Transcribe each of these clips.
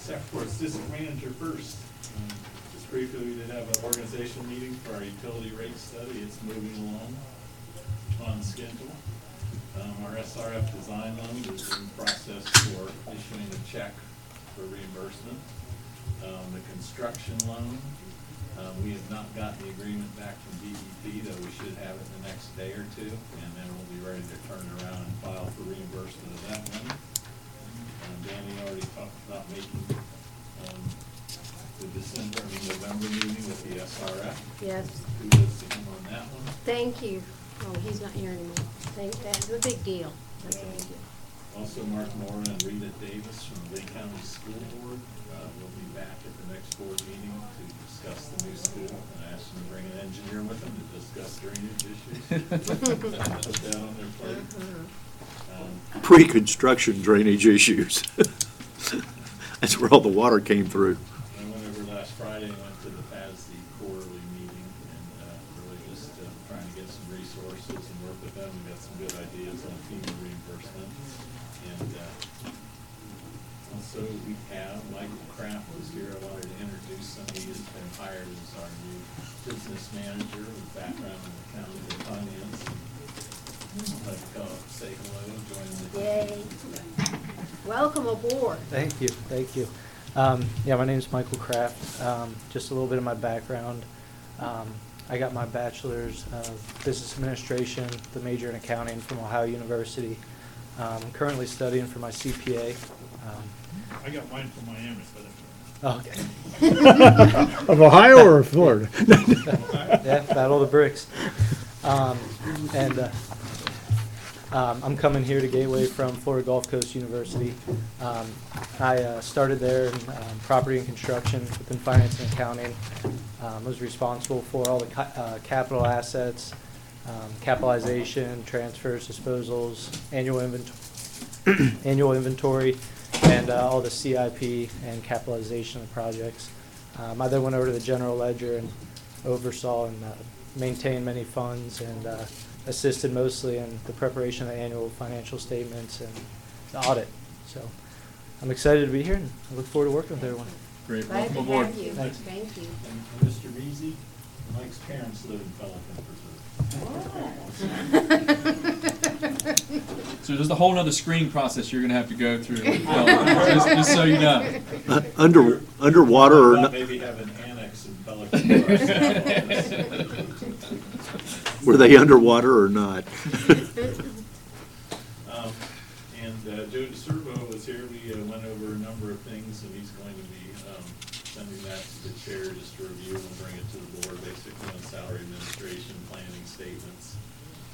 Second for district manager first. Just briefly, we did have an organizational meeting for our utility rate study. It's moving along on schedule. Our SRF design loan is in process for issuing a check for reimbursement. The construction loan, we have not gotten the agreement back from DEP, though we should have it in the next day or two, and then we'll be ready to turn around and file for reimbursement of that money. Danny already talked about making the November meeting with the SRF. Yes. Kudos to him on that one. Thank you. Oh, he's not here anymore. That's a big deal. That's a big deal. Also, Mark Moore and Rita Davis from the Lee County School Board will be back at the next board meeting to discuss the new school. And I asked them to bring an engineer with them to discuss drainage issues. Put that on their plate. Pre-construction drainage issues. That's where all the water came through. I went over last Friday and went to the FASD quarterly meeting and really just trying to get some resources and work with them. We got some good ideas on FEMA reimbursement. And also we have Michael Kraft was here. I wanted to introduce him. He has been hired as our new business manager with background in accounting and finance. I'd like to say hello, join the Yay. Welcome aboard. Thank you, thank you. Yeah, my name is Michael Kraft. Just a little bit of my background. I got my bachelor's of business administration, the major in accounting from Ohio University. I'm currently studying for my CPA. I got mine from Miami, but Okay. Of Ohio or Florida? Yeah, battle of the bricks. I'm coming here to Gateway from Florida Gulf Coast University. I started there in property and construction within finance and accounting. Was responsible for all the capital assets, capitalization, transfers, disposals, annual inventory, and all the CIP and capitalization of projects. I then went over to the general ledger and oversaw and maintained many funds and assisted mostly in the preparation of the annual financial statements and the audit. So I'm excited to be here and I look forward to working with everyone. Great, Glad welcome to aboard. have you. Thanks. Thank you. And Mr. Reezy, Mike's parents live in Pelican Preserve. So there's a whole nother screening process you're going to have to go through. Just so you know. Underwater or not? Maybe have an annex in Pelican Preserve. Were they underwater or not? Joe DeServo was here. We went over a number of things, and he's going to be sending that to the chair just to review and bring it to the board, basically on salary administration, planning statements.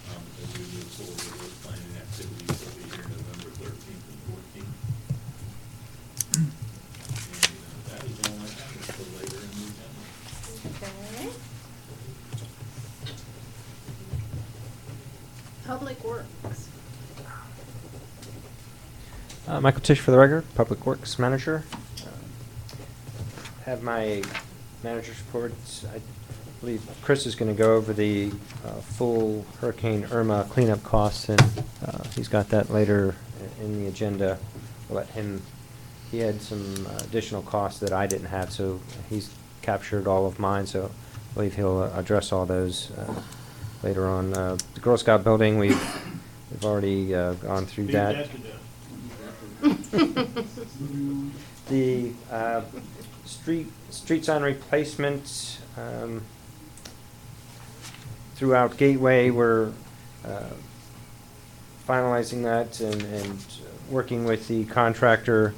As we move forward with those planning activities, will be here November 13th and 14th. And that is all I have until later in the agenda. Okay. Public Works. Michael Tisch for the record, Public Works Manager. Have my manager's reports. I believe Chris is going to go over the full Hurricane Irma cleanup costs, and he's got that later in the agenda. I'll let him. He had some additional costs that I didn't have, so he's captured all of mine, so I believe he'll address all those later on. The Girl Scout building, we've already gone through that. The street sign replacement throughout Gateway, we're finalizing that and working with the contractor.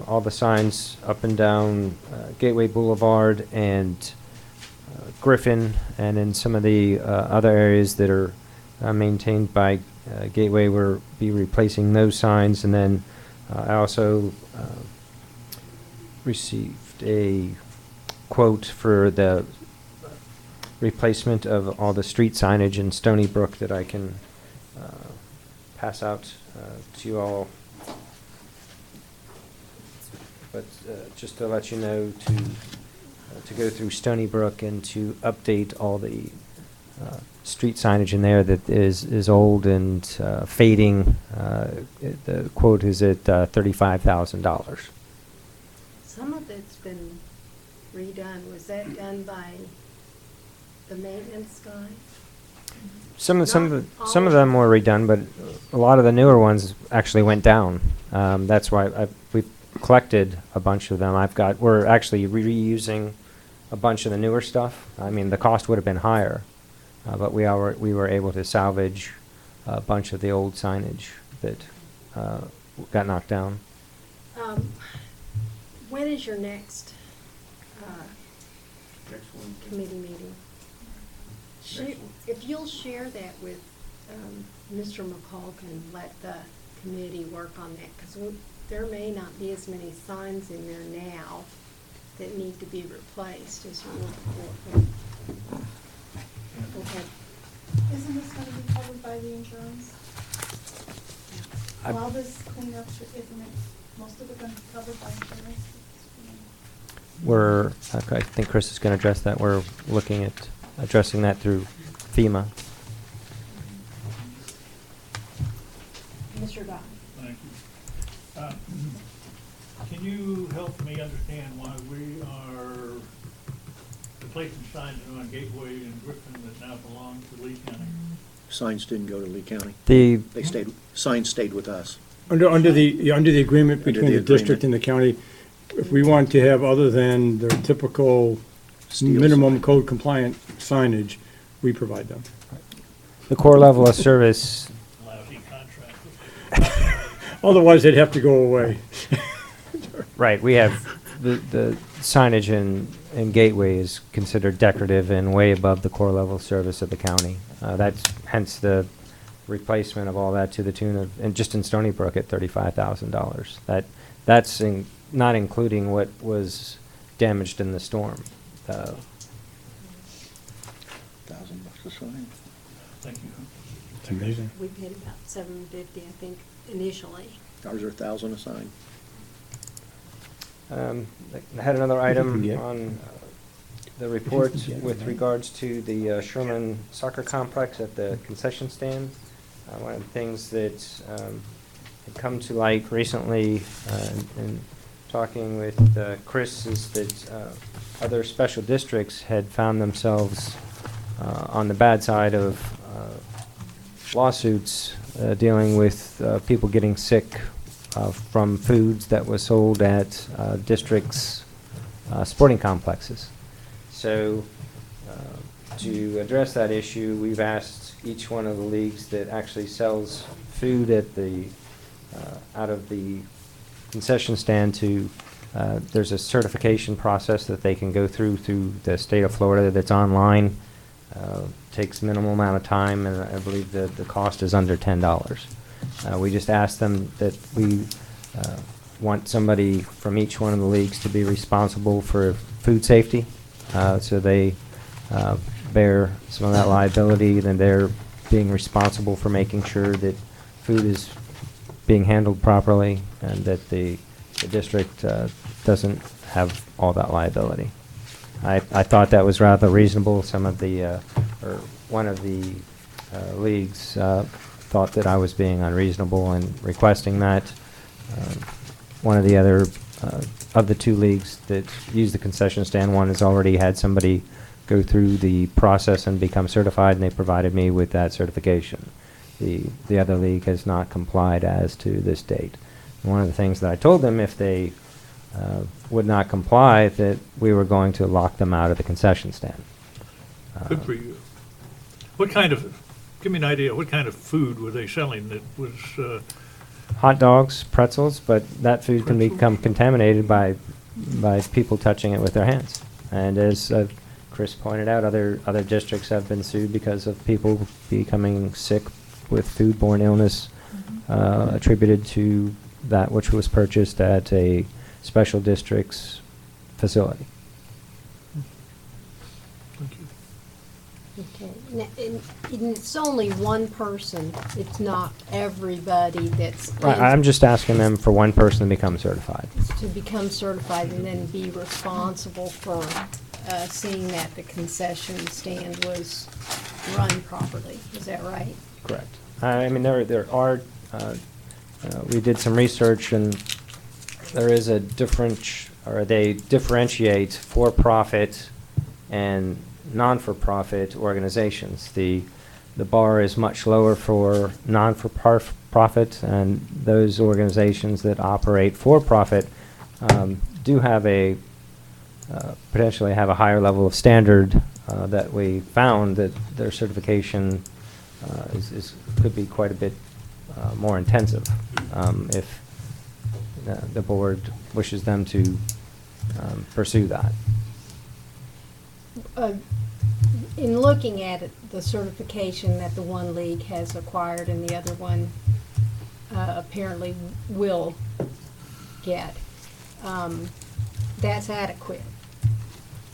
All the signs up and down Gateway Boulevard and Griffin, and in some of the other areas that are maintained by Gateway, we'll be replacing those signs. And then I also received a quote for the replacement of all the street signage in Stony Brook that I can pass out to you all. But just to let you know, to go through Stony Brook and to update all the street signage in there that is old and fading. The quote is at $35,000. Some of it's been redone. Was that done by the maintenance guy? Some Not of all them were redone, but a lot of the newer ones actually went down. That's why we've collected a bunch of them. We're actually reusing a bunch of the newer stuff. I mean, the cost would have been higher, but we were able to salvage a bunch of the old signage that got knocked down. When is your next Next one. committee meeting? If you'll share that with Mr. McCulkin, let the committee work on that, because there may not be as many signs in there now that need to be replaced as you were before. Okay. Isn't this gonna be covered by the insurance? All this cleanup, isn't it, most of it gonna be covered by insurance? I think Chris is going to address that. We're looking at addressing that through FEMA. Mr. Dodd. Thank you. Can you help me understand why we are replacing signs on Gateway and Griffin that now belong to Lee County? Signs didn't go to Lee County. The Signs stayed with us. Under the agreement Under between the the district and the county, if we want to have other than their typical Steel minimum sign. code compliant signage, we provide them. the core level of service, Lousy contract. Otherwise, they'd have to go away. right, we have the signage in Gateway is considered decorative and way above the core level of service of the county. That's hence the replacement of all that to the tune of, and just in Stony Brook at $35,000. That's not including what was damaged in the storm. $1,000 a sign. Thank you. It's amazing. We paid about $750, I think, initially. Ours are $1,000 a sign. I had another item Yeah. on the report Yeah, with right. regards to the Sherman Soccer Complex at the concession stand. One of the things that had come to light recently in talking with Chris is that other special districts had found themselves on the bad side of lawsuits dealing with people getting sick from foods that was sold at districts' sporting complexes. So to address that issue, we've asked each one of the leagues that actually sells food at the out of the concession stand to there's a certification process that they can go through the state of Florida that's online. Takes minimal amount of time, and I believe that the cost is under $10. We just asked them that we want somebody from each one of the leagues to be responsible for food safety, so they bear some of that liability, then they're being responsible for making sure that food is being handled properly and that the district doesn't have all that liability. I thought that was rather reasonable. Some of the, or one of the leagues thought that I was being unreasonable in requesting that. One of the other, of the two leagues that use the concession stand, one has already had somebody go through the process and become certified, and they provided me with that certification. The other league has not complied as to this date. One of the things that I told them, if they would not comply, that we were going to lock them out of the concession stand. Good for you. What kind of, give me an idea, what kind of food were they selling that was, Hot dogs, pretzels, but that food can Pretzels? become contaminated by people touching it with their hands. And as Chris pointed out, other districts have been sued because of people becoming sick with foodborne illness attributed to that which was purchased at a special district's facility. thank you. Okay, and it's only one person, it's not everybody that's Right, I'm just asking them for one person to become certified. to become certified and then be responsible for seeing that the concession stand was run properly. Is that right? Correct. I mean, there are, we did some research, and there is a they differentiate for-profit and non-for-profit organizations. The bar is much lower for non-for-profit, and those organizations that operate for-profit do have potentially have a higher level of standard that we found that their certification could be quite a bit more intensive if the board wishes them to pursue that. In looking at it, the certification that the one league has acquired and the other one apparently will get, that's adequate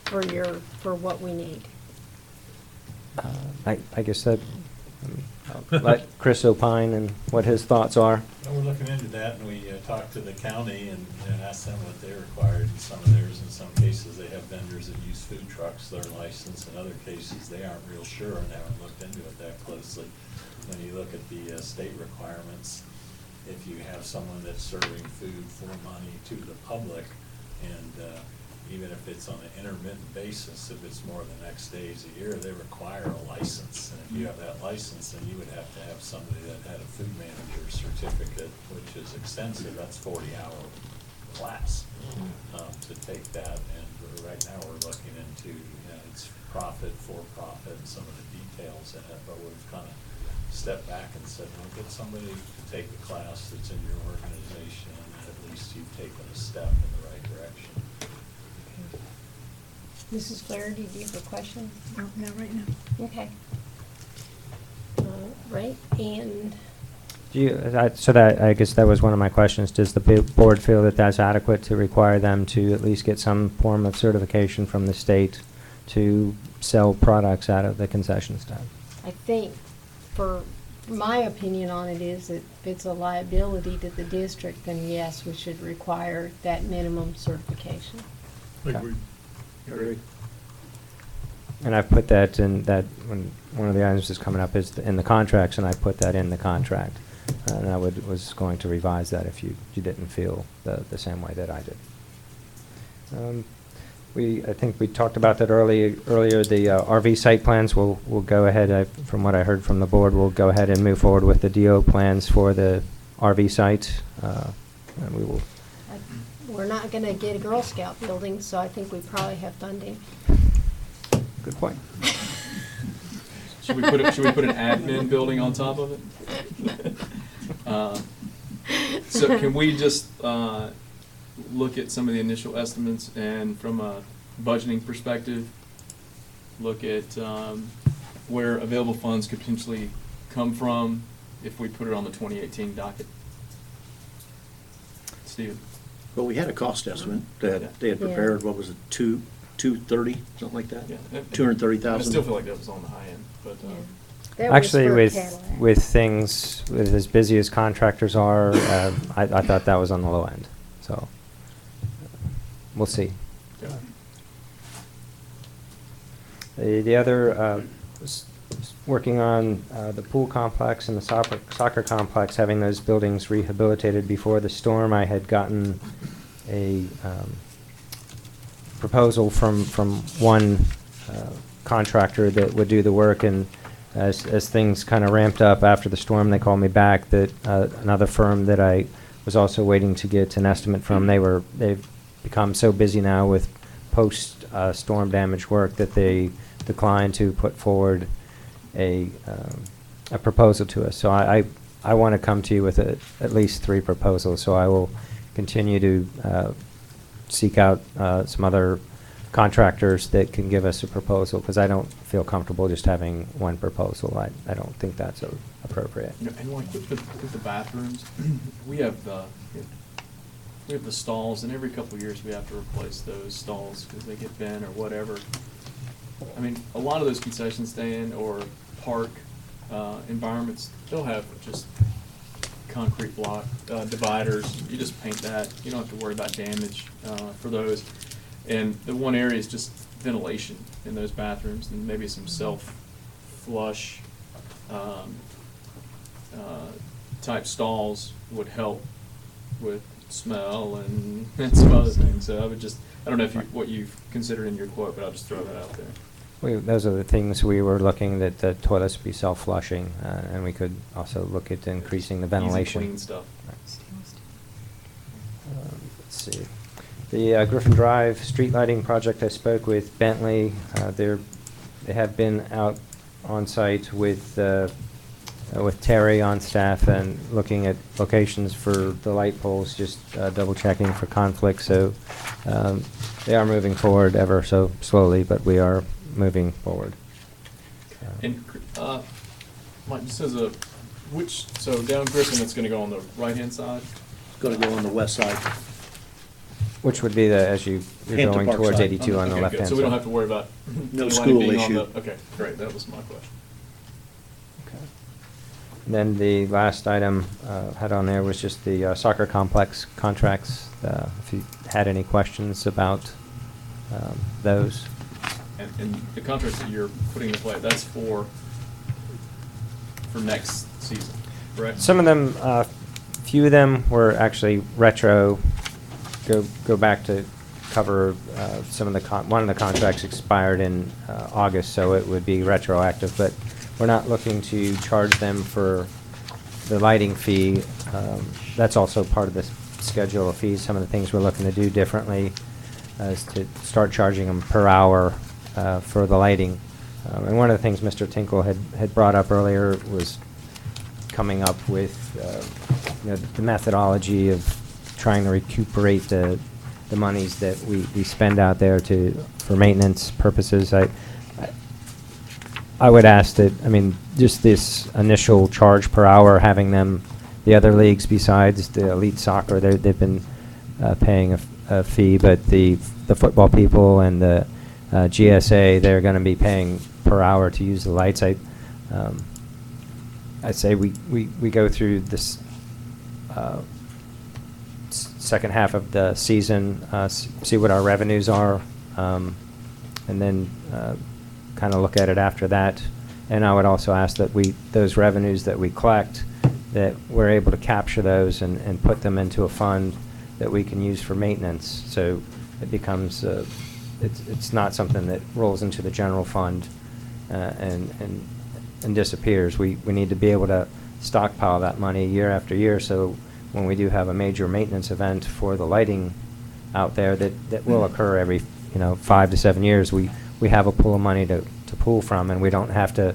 for what we need. I guess that, I'll let Chris opine and what his thoughts are. Well, we're looking into that, and we talked to the county and asked them what they required in some of theirs. In some cases, they have vendors that use food trucks, they're licensed. In other cases, they aren't real sure and haven't looked into it that closely. When you look at the state requirements, if you have someone that's serving food for money to the public, and even if it's on an intermittent basis, if it's more than X days a year, they require a license. And if you have that license, then you would have to have somebody that had a food manager certificate, which is extensive. That's 40-hour class to take that. And right now we're looking into, it's profit, for-profit, and some of the details in it. But we've kind of stepped back and said, well, get somebody to take the class that's in your organization, and at least you've taken a step in the right direction. Mrs. Flaherty, do you have a question? No, not right now. Okay. Right, and I guess that was one of my questions. Does the board feel that that's adequate to require them to at least get some form of certification from the state to sell products out of the concession stand? I think, for my opinion on it is that if it's a liability to the district, then yes, we should require that minimum certification. Okay. And I've put that in that, when one of the items is coming up is in the contracts, and I put that in the contract. And I was going to revise that if you didn't feel the same way that I did. I think we talked about that earlier. The RV site plans will go ahead. From what I heard from the board, we'll go ahead and move forward with the DO plans for the RV site. And we will. We're not going to get a Girl Scout building, so I think we probably have funding. Good point. Should we put an admin building on top of it? So can we just look at some of the initial estimates, and from a budgeting perspective, look at where available funds could potentially come from if we put it on the 2018 docket? Stephen? Well, we had a cost estimate that they had prepared. What was it, 230, something like that? Yeah. 230,000. I still feel like that was on the high end, but That was Actually, for a with Cadillac. things with as busy as contractors are, I thought that was on the low end. So we'll see. yeah. The other working on the pool complex and the soccer complex, having those buildings rehabilitated before the storm. I had gotten a proposal from one contractor that would do the work, and as things kind of ramped up after the storm, they called me back that another firm that I was also waiting to get an estimate from, they've become so busy now with post storm damage work that they declined to put forward a proposal to us. So I want to come to you with at least 3 proposals. So I will continue to seek out some other contractors that can give us a proposal, because I don't feel comfortable just having one proposal. I don't think that's appropriate. You know, and like with the bathrooms, we have the stalls, and every couple of years we have to replace those stalls because they get bent or whatever. I mean, a lot of those concession stand or park environments, they'll have just concrete block dividers. You just paint that. You don't have to worry about damage for those. And the one area is just ventilation in those bathrooms, and maybe some self-flush type stalls would help with smell and some other things. So I don't know if what you've considered in your quote, but I'll just throw that out there. Those are the things we were looking, that the toilets be self-flushing, and we could also look at increasing the ventilation. Easy, clean stuff. Let's see. The Griffin Drive street lighting project, I spoke with Bentley. They have been out on site with Terry on staff and looking at locations for the light poles, just double checking for conflict. So they are moving forward ever so slowly, but we are moving forward. And Mike, just as so down Griffin, it's going to go on the right-hand side? It's gonna go on the west side. Which would be as you're Hampton going Park towards side. 82 on the Okay, left-hand good. side. So we don't have to worry about No any school lighting being on issue. Okay, great. That was my question. Okay. And then the last item had on there was just the soccer complex contracts. If you had any questions about those. And the contracts that you're putting into play, that's for next season, correct? Some of them, few of them were actually retro, go back to cover some of the, one of the contracts expired in August, so it would be retroactive, but we're not looking to charge them for the lighting fee. That's also part of the schedule of fees. Some of the things we're looking to do differently is to start charging them per hour for the lighting. And one of the things Mr. Tinkle had brought up earlier was coming up with the methodology of trying to recuperate the monies that we spend out there for maintenance purposes. I would ask that, just this initial charge per hour, having them, the other leagues besides the elite soccer, they've been paying a fee, but the football people and the GSA, they're going to be paying per hour to use the lights. I'd say we go through this second half of the season, see what our revenues are, and then kind of look at it after that. And I would also ask that those revenues that we collect, that we're able to capture those and put them into a fund that we can use for maintenance. So it becomes, it's not something that rolls into the general fund and disappears. We need to be able to stockpile that money year after year, so when we do have a major maintenance event for the lighting out there that will occur every 5 to 7 years, we have a pool of money to pull from, and we don't have to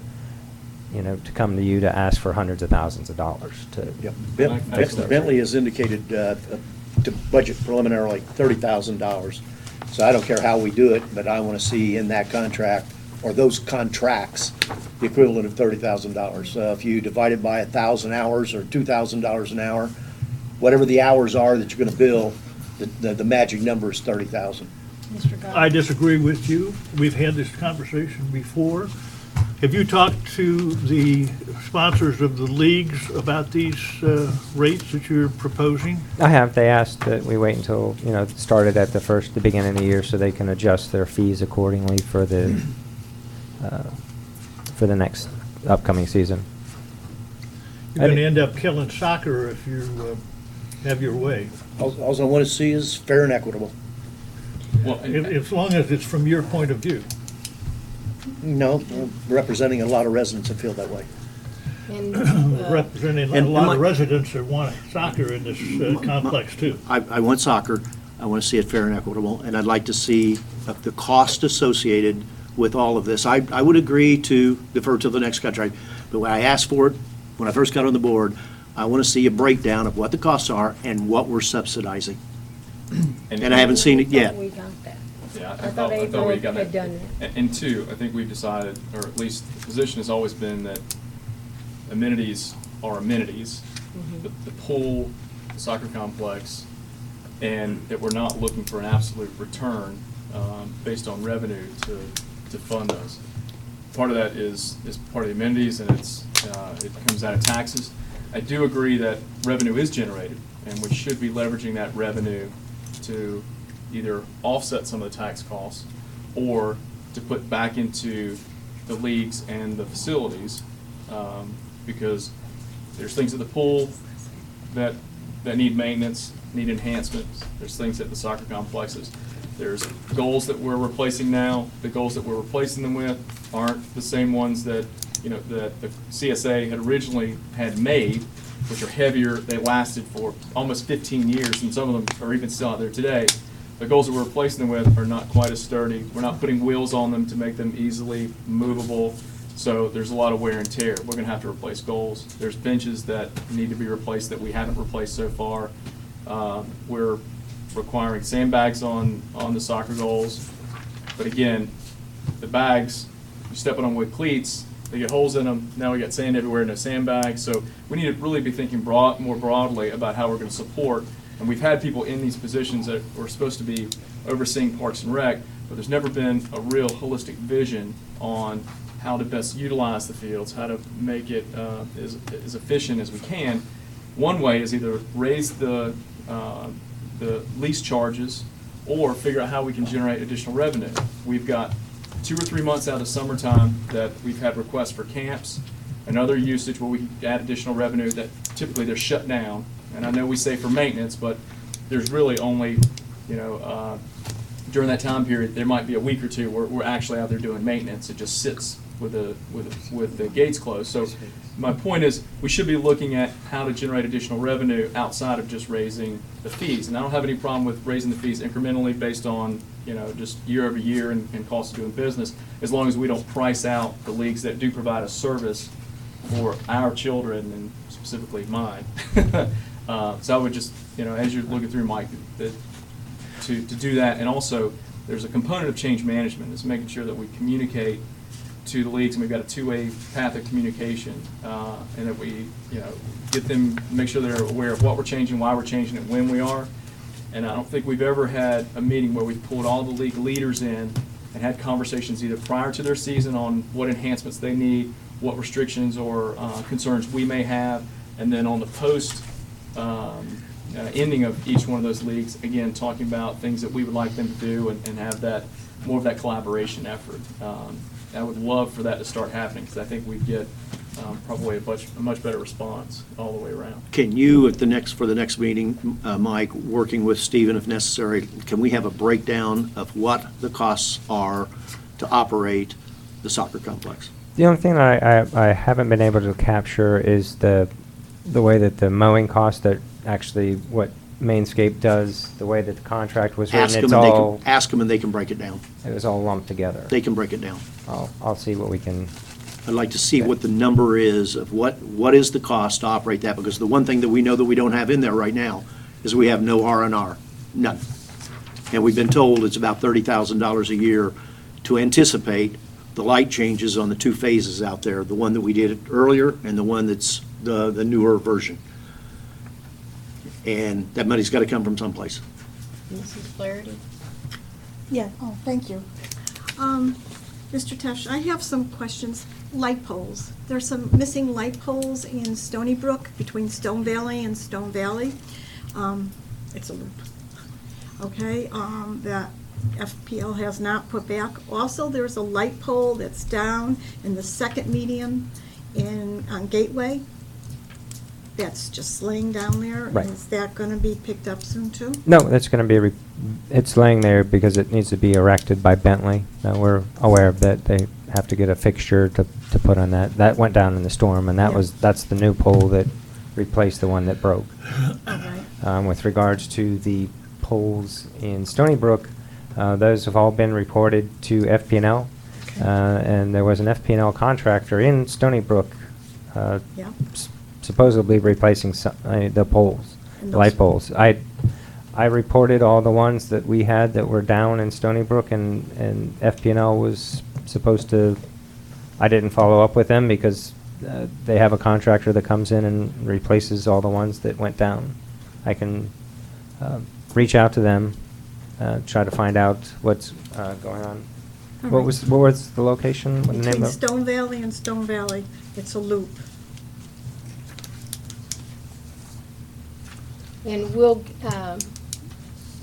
to come to you to ask for hundreds of thousands of dollars to Yep. Excellent. Bentley has indicated to budget preliminarily $30,000. So I don't care how we do it, but I want to see in that contract, or those contracts, the equivalent of $30,000. If you divide it by 1,000 hours or $2,000 an hour, whatever the hours are that you're going to bill, the magic number is 30,000. Mr. Goff? I disagree with you. We've had this conversation before. Have you talked to the sponsors of the leagues about these rates that you're proposing? I have. They asked that we wait until, it started at the beginning of the year, so they can adjust their fees accordingly for the next upcoming season. You're going to end up killing soccer if you have your way. All I want to see is fair and equitable. Well, As long as it's from your point of view. No, representing a lot of residents that feel that way. And, Representing a And lot my- of residents that want soccer in this complex too. I want soccer, I want to see it fair and equitable, and I'd like to see the cost associated with all of this. I would agree to defer to the next contract, but when I asked for it, when I first got on the board, I want to see a breakdown of what the costs are and what we're subsidizing. And I haven't seen it yet. We got that. Yeah, I thought we April got had that. done it. And two, I think we've decided, or at least the position has always been that amenities are amenities. The pool, the soccer complex, and that we're not looking for an absolute return based on revenue to fund those. Part of that is part of the amenities, and it comes out of taxes. I do agree that revenue is generated, and we should be leveraging that revenue to either offset some of the tax costs or to put back into the leagues and the facilities, because there's things at the pool that need maintenance, need enhancements. There's things at the soccer complexes. There's goals that we're replacing now. The goals that we're replacing them with aren't the same ones that, you know, that the CSA had originally had made, which are heavier. They lasted for almost 15 years, and some of them are even still out there today. The goals that we're replacing them with are not quite as sturdy. We're not putting wheels on them to make them easily movable. So there's a lot of wear and tear. We're going to have to replace goals. There's benches that need to be replaced that we haven't replaced so far. We're requiring sandbags on the soccer goals. But again, the bags, you step on them with cleats, they get holes in them. Now we got sand everywhere, no sandbags. So we need to really be thinking more broadly about how we're going to support. And we've had people in these positions that were supposed to be overseeing Parks and Rec, but there's never been a real holistic vision on how to best utilize the fields, how to make it as efficient as we can. One way is either raise the lease charges or figure out how we can generate additional revenue. We've got 2 or 3 months out of summertime that we've had requests for camps and other usage where we can add additional revenue that typically they're shut down. And I know we say for maintenance, but there's really only, you know, during that time period, there might be a week or two where we're actually out there doing maintenance. It just sits with the gates closed. So my point is we should be looking at how to generate additional revenue outside of just raising the fees. And I don't have any problem with raising the fees incrementally based on, you know, just year over year and cost of doing business, as long as we don't price out the leagues that do provide a service for our children and specifically mine. So I would just, you know, as you're looking through, Mike, to do that. And also there's a component of change management. It's making sure that we communicate to the leagues, and we've got a two-way path of communication, and that we, you know, get them, make sure they're aware of what we're changing, why we're changing it, when we are. And I don't think we've ever had a meeting where we've pulled all the league leaders in and had conversations either prior to their season on what enhancements they need, what restrictions or concerns we may have, and then on the post ending of each one of those leagues, again, talking about things that we would like them to do and have that more of that collaboration effort. I would love for that to start happening because I think we'd get probably a much better response all the way around. Can you, for the next meeting, Mike, working with Stephen if necessary, can we have a breakdown of what the costs are to operate the soccer complex? The only thing that I haven't been able to capture is the way that the mowing cost, that actually what Mainscape does, the way that the contract was written, Ask them and they can break it down. it was all lumped together. They can break it down. I'll see what we can. I'd like to see what the number is of what is the cost to operate that, because the one thing that we know that we don't have in there right now is we have no R&R, none. And we've been told it's about $30,000 a year to anticipate the light changes on the 2 phases out there, the one that we did earlier and the one that's the newer version. And that money's got to come from someplace. Mrs. Flaherty? Yeah, oh, thank you. Mr. Tesh, I have some questions. Light poles. There's some missing light poles in Stony Brook between Stone Valley and Stone Valley. It's a loop. Okay, that FPL has not put back. Also, there's a light pole that's down in the second median on Gateway. That's just laying down there. Right. Is that going to be picked up soon too? No, that's going to be, it's laying there because it needs to be erected by Bentley. Now, we're aware of that. They have to get a fixture to put on that. That went down in the storm, and that's the new pole that replaced the one that broke. Okay. With regards to the poles in Stony Brook, those have all been reported to FP&L, Okay. and there was an FP&L contractor in Stony Brook Yeah. supposedly replacing the poles, And light those- poles. I reported all the ones that we had that were down in Stony Brook, and FP&L was supposed to, I didn't follow up with them because they have a contractor that comes in and replaces all the ones that went down. I can reach out to them, try to find out what's going on. All What right. was the location? What the name Between of? Stone Valley and Stone Valley, it's a loop. And we'll,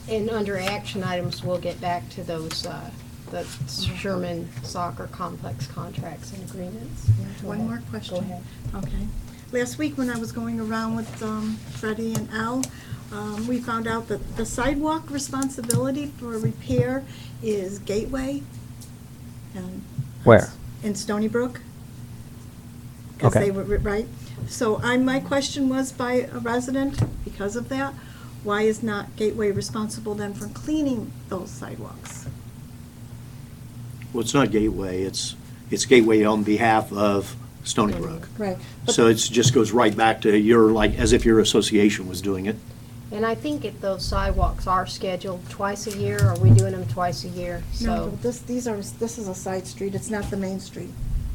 and under action items, we'll get back to those, the Sherman Soccer Complex contracts and agreements. Go One ahead. more question. Go ahead. Okay. Last week when I was going around with Freddie and Al, We found out that the sidewalk responsibility for repair is Gateway. and- Where? In Stony Brook. 'Cause Okay. they were, right? So my question was by a resident, because of that, why is not Gateway responsible then for cleaning those sidewalks? Well, it's not Gateway, it's Gateway on behalf of Stony Brook. Right. So it's, just goes right back to your, like, as if your association was doing it. And I think if those sidewalks are scheduled twice a year, are we doing them twice a year? No, So this is a side street, it's not the main street.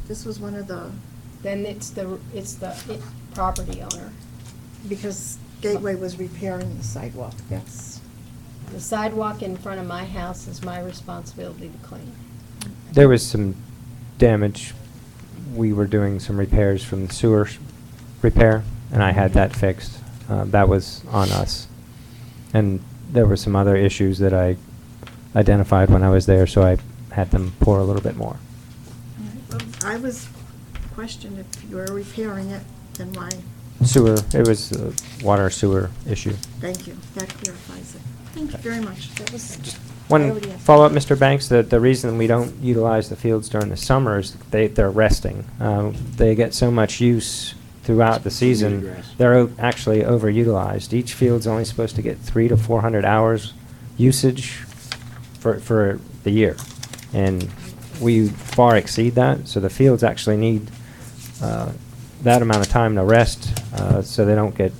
This was one of the, then it's the property owner. because Gateway was repairing the sidewalk, that's, The sidewalk in front of my house is my responsibility to clean. There was some damage. We were doing some repairs from the sewer repair, and I had that fixed. That was on us. And there were some other issues that I identified when I was there, so I had them pour a little bit more. I was questioned if you were repairing it, then why? Sewer, it was a water sewer issue. Thank you, that clarifies it. Thank you very much, that was. I One already asked. follow-up, Mr. Banks, the reason we don't utilize the fields during the summer is they're resting. They get so much use throughout the season, grass. they're actually overutilized. Each field's only supposed to get 300 to 400 hours usage for the year. And we far exceed that, so the fields actually need that amount of time to rest, so they don't get,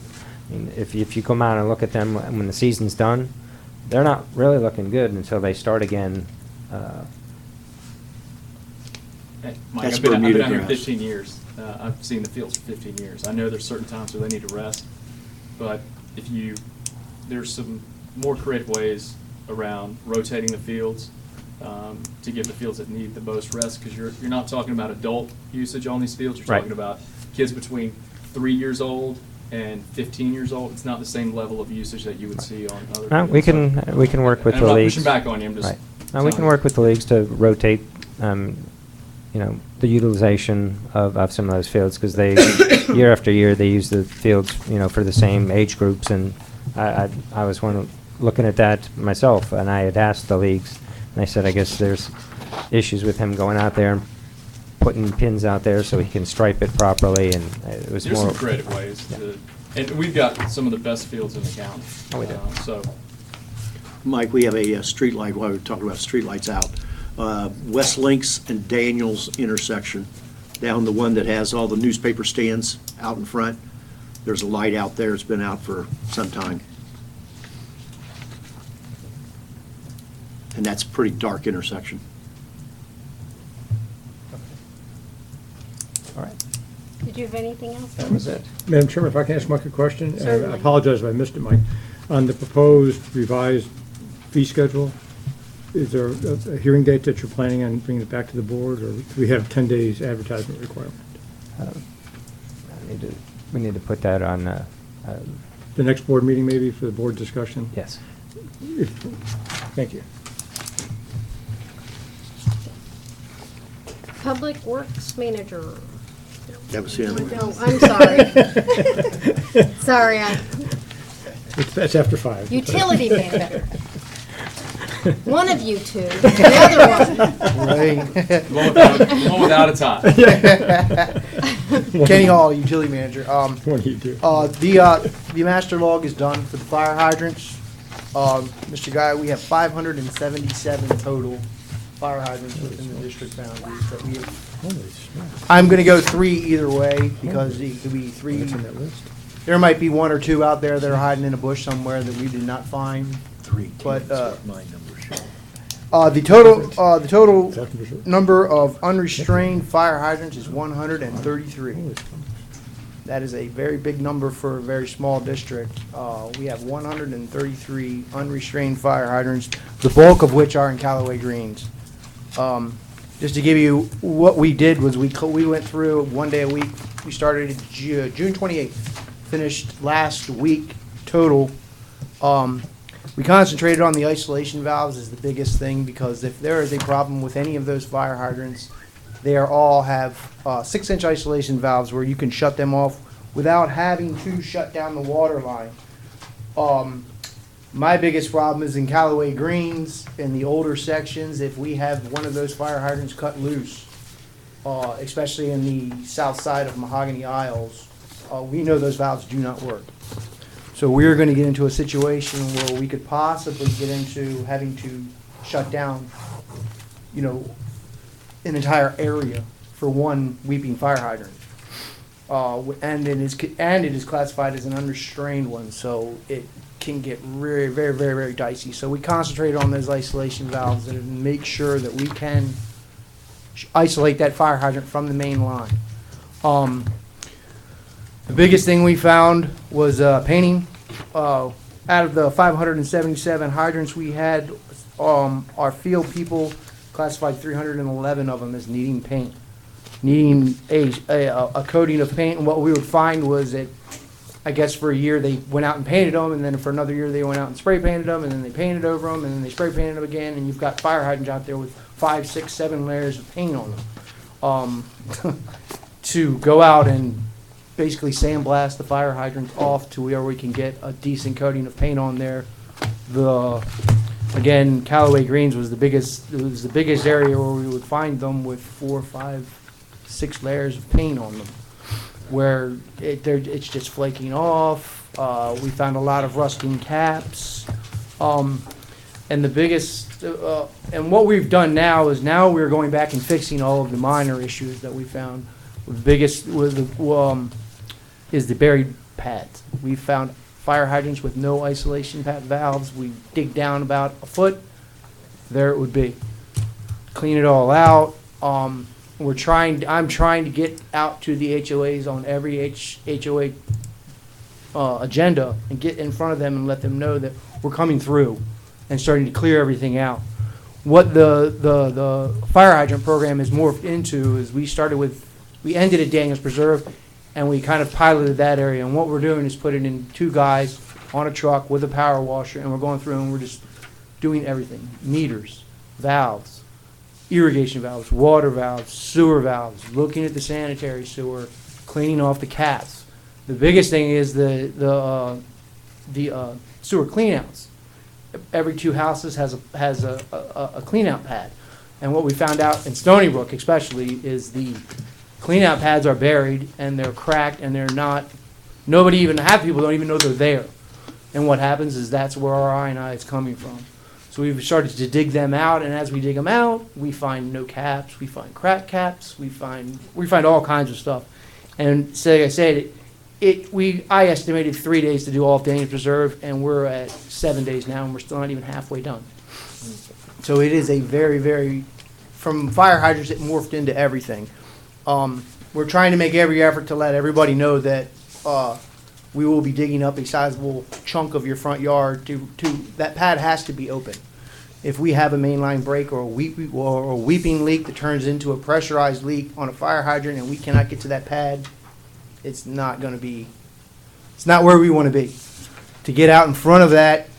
I mean, if you come out and look at them when the season's done, they're not really looking good until they start again. Hey, Mike, That's I've been Bermuda out here grass. 15 years. I've seen the fields for 15 years. I know there's certain times where they need to rest, but there's some more creative ways around rotating the fields to give the fields that need the most rest, because you're not talking about adult usage on these fields. You're Right. talking about kids between 3 years old and 15 years old. It's not the same level of usage that you would see on other No, fields. we can work with And the I'm not leagues. pushing back on you, I'm just Right. No, we can telling work you. with the leagues to rotate, the utilization of some of those fields, because they, year after year, they use the fields, for the same age groups, and I was looking at that myself, and I had asked the leagues, and I said, I guess there's issues with him going out there and putting pins out there so he can stripe it properly, and it was There's more. some creative ways Yeah. and we've got some of the best fields in the county. Oh, we do. So, Mike, we have a street light, while we're talking about street lights out, West Links and Daniels intersection, down the one that has all the newspaper stands out in front. There's a light out there, it's been out for some time. And that's a pretty dark intersection. All right. Did you have anything else? That was it. Madam Chairman, if I can ask Mike a question? And I Certainly. apologize if I missed it, Mike. On the proposed revised fee schedule, is there a hearing date that you're planning on bringing it back to the board, or do we have 10 days advertisement requirement? We need to put that on, The next board meeting maybe for the board discussion? yes. Thank you. Public Works Manager. That was him. No, I'm sorry. Sorry, That's after 5. utility manager. One of you two, the other one. the one without a tie. Kenny Hall, utility manager. What do you do? The master log is done for the fire hydrants. Mr. Guy, we have 577 total fire hydrants within the district boundaries that we have. Holy smokes. I'm gonna go 3 either way, because it could be 3. That's on that list. There might be 1 or 2 out there that are hiding in a bush somewhere that we did not find. 3 But, my number show. The total Is that for sure? number of unrestrained fire hydrants is 133. Holy smokes. That is a very big number for a very small district. We have 133 unrestrained fire hydrants, the bulk of which are in Callaway Greens. Just to give you, what we did was we went through 1 day a week. We started June 28th, finished last week total. We concentrated on the isolation valves as the biggest thing, because if there is a problem with any of those fire hydrants, they all have 6-inch isolation valves where you can shut them off without having to shut down the water line. My biggest problem is in Callaway Greens, in the older sections, if we have one of those fire hydrants cut loose, especially in the south side of Mahogany Isles, we know those valves do not work. So we're gonna get into a situation where we could possibly get into having to shut down, you know, an entire area for one weeping fire hydrant. And it is classified as an unrestrained one, so it can get very, very, very, very dicey. So we concentrate on those isolation valves and make sure that we can isolate that fire hydrant from the main line. The biggest thing we found was painting. Out of the 577 hydrants we had, our field people classified 311 of them as needing paint, needing a coating of paint. And what we would find was that, I guess for a year they went out and painted them, and then for another year they went out and spray painted them, and then they painted over them, and then they spray painted them again, and you've got fire hydrants out there with 5, 6, 7 layers of paint on them. To go out and basically sandblast the fire hydrants off to where we can get a decent coating of paint on there. Again, Callaway Greens was the biggest. It was the biggest area where we would find them with 4, 5, 6 layers of paint on them, where it's just flaking off. We found a lot of rusting caps, and the biggest. And what we've done now is we're going back and fixing all of the minor issues that we found. The biggest is the buried pads. We found fire hydrants with no isolation pad valves. We dig down about a foot, there it would be. Clean it all out. I'm trying to get out to the HOAs on every HOA agenda and get in front of them and let them know that we're coming through and starting to clear everything out. What the fire hydrant program has morphed into is we ended at Daniels Preserve, and we kind of piloted that area. And what we're doing is putting in 2 guys on a truck with a power washer, and we're going through and we're just doing everything. Meters, valves, irrigation valves, water valves, sewer valves, looking at the sanitary sewer, cleaning off the caps. The biggest thing is the sewer cleanouts. Every 2 houses has a cleanout pad. And what we found out in Stony Brook especially is the cleanout pads are buried and they're cracked and they're not, half people don't even know they're there. And what happens is that's where our I&I is coming from. So we've started to dig them out, and as we dig them out, we find no caps, we find cracked caps, we find all kinds of stuff. And so like I said, I estimated 3 days to do all of Daniels Preserve, and we're at 7 days now, and we're still not even halfway done. So it is a very, very, from fire hydrants, it morphed into everything. We're trying to make every effort to let everybody know that we will be digging up a sizable chunk of your front yard. That pad has to be open. If we have a mainline break or a weeping leak that turns into a pressurized leak on a fire hydrant and we cannot get to that pad, it's not where we want to be. To get out in front of that,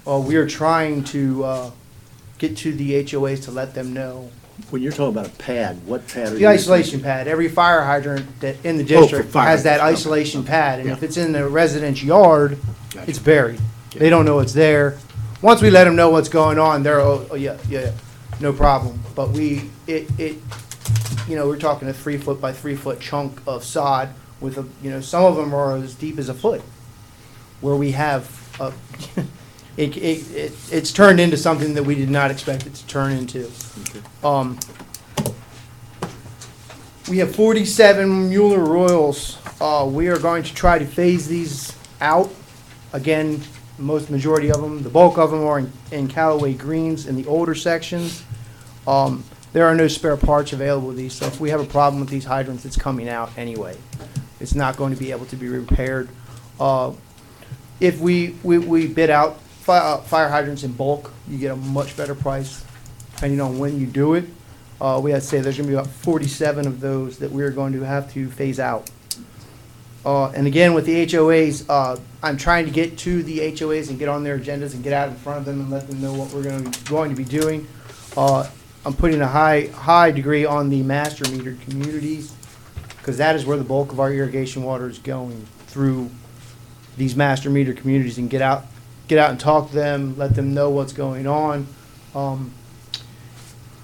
we are trying to get to the HOAs to let them know. When you're talking about a pad, what pad are you? The isolation pad. Every fire hydrant that in the district fire has that hydrants. isolation pad, and Yeah. if it's in the residence yard, Gotcha. it's buried. Okay. They don't know it's there. Once we let them know what's going on, they're yeah, no problem. But we're talking a 3 foot by 3 foot chunk of sod with some of them are as deep as a foot, where we have it's turned into something that we did not expect it to turn into. Okay. We have 47 Mueller Royals. We are going to try to phase these out. Again, the majority of them, the bulk of them are in Callaway Greens in the older sections. There are no spare parts available with these, so if we have a problem with these hydrants, it's coming out anyway. It's not going to be able to be repaired. If we bid out fire hydrants in bulk, you get a much better price, depending on when you do it. We have to say there's going to be about 47 of those that we're going to have to phase out. And again, with the HOAs, I'm trying to get to the HOAs and get on their agendas and get out in front of them and let them know what we're going to be doing. I'm putting a high degree on the master metered communities, because that is where the bulk of our irrigation water is going through these master meter communities and get out and talk to them, let them know what's going on.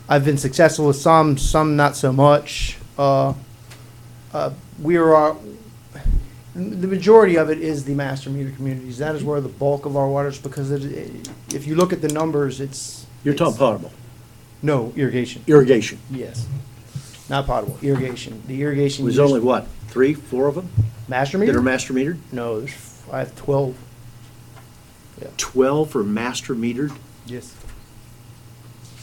I've been successful with some not so much. The majority of it is the master meter communities. That is where the bulk of our water is, because if you look at the numbers, You're talking potable, no, irrigation. irrigation. Yes. Not potable, irrigation. The irrigation. There's only what, 3, 4 of them Master that meter? are master metered? No, I have 12. 12 are master metered? Yes.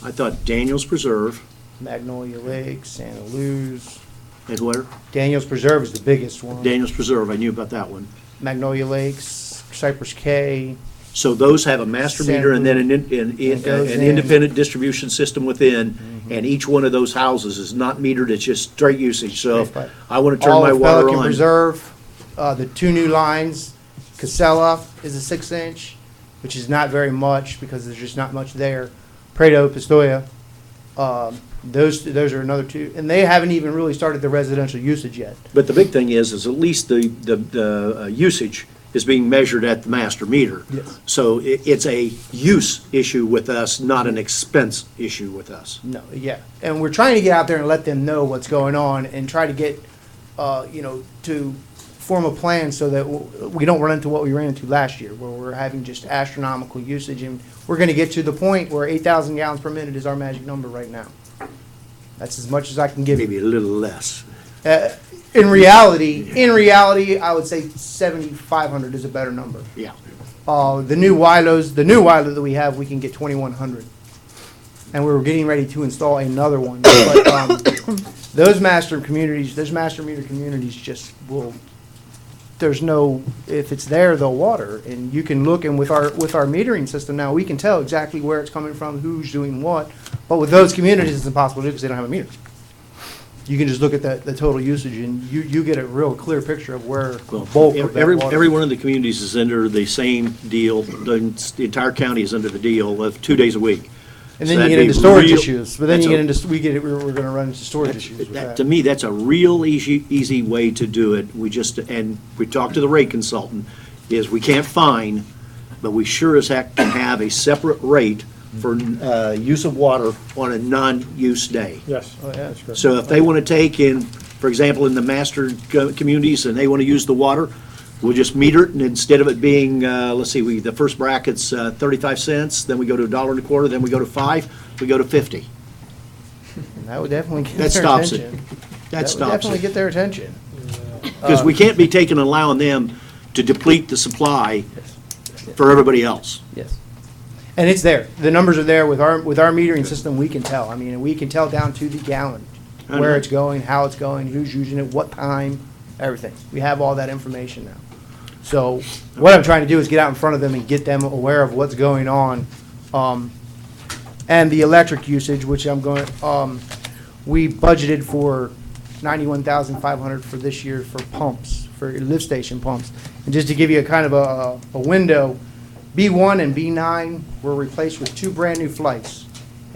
I thought Daniels Preserve Magnolia Lake, Santa Luz. and where? Daniels Preserve is the biggest one. Daniels Preserve, I knew about that one. Magnolia Lakes, Cypress K. So those have a master meter and then It goes an in. independent distribution system within, and each one of those houses is not metered, it's just straight usage. So if I want to turn All my of water Pelican on. Preserve, the 2 new lines, Casella is a 6-inch, which is not very much because there's just not much there. Prado, Pistoia, those are another 2, and they haven't even really started the residential usage yet. But the big thing is at least the usage is being measured at the master meter. Yes. So it's a use issue with us, not an expense issue with us. No, yeah, and we're trying to get out there and let them know what's going on and try to get, to form a plan so that we don't run into what we ran into last year, where we're having just astronomical usage, and we're gonna get to the point where 8,000 gallons per minute is our magic number right now. That's as much as I can give you. Maybe a little less. In reality, I would say 7,500 is a better number. Yeah. The new Wilo that we have, we can get 2,100. And we were getting ready to install another one. But those master meter communities just will, if it's there, they'll water. And you can look, and with our metering system now, we can tell exactly where it's coming from, who's doing what. But with those communities, it's impossible to do because they don't have a meter. You can just look at the total usage, and you get a real clear picture of where the Well, bulk of that every water. one of the communities is under the same deal. The entire county is under the deal of 2 days a week. And So then you that'd get be into storage real- issues, but then that's you get a- into, we're gonna run into storage issues with that. To me, that's a real easy way to do it. And we talked to the rate consultant, is we can't fine, but we sure as heck can have a separate rate for use of water on a non-use day. Yes. Oh, yeah. That's correct. So if they want to take in, for example, in the master communities, and they want to use the water, we'll just meter it, and instead of it being, the first bracket's 35 cents, then we go to $1.25, then we go to 5, we go to 50. And that would definitely get their That stops it. attention. That would stops definitely it. get their attention. Because we can't be taking and allowing them to deplete the supply for everybody else. Yes. And it's there. The numbers are there. With our metering system, we can tell. I mean, we can tell down to the gallon, I where know. it's going, how it's going, who's using it, what time, everything. We have all that information now. So what I'm trying to do is get out in front of them and get them aware of what's going on. And the electric usage, which we budgeted for 91,500 for this year for pumps, for lift station pumps. And just to give you a kind of a window, B1 and B9 were replaced with 2 brand-new flights.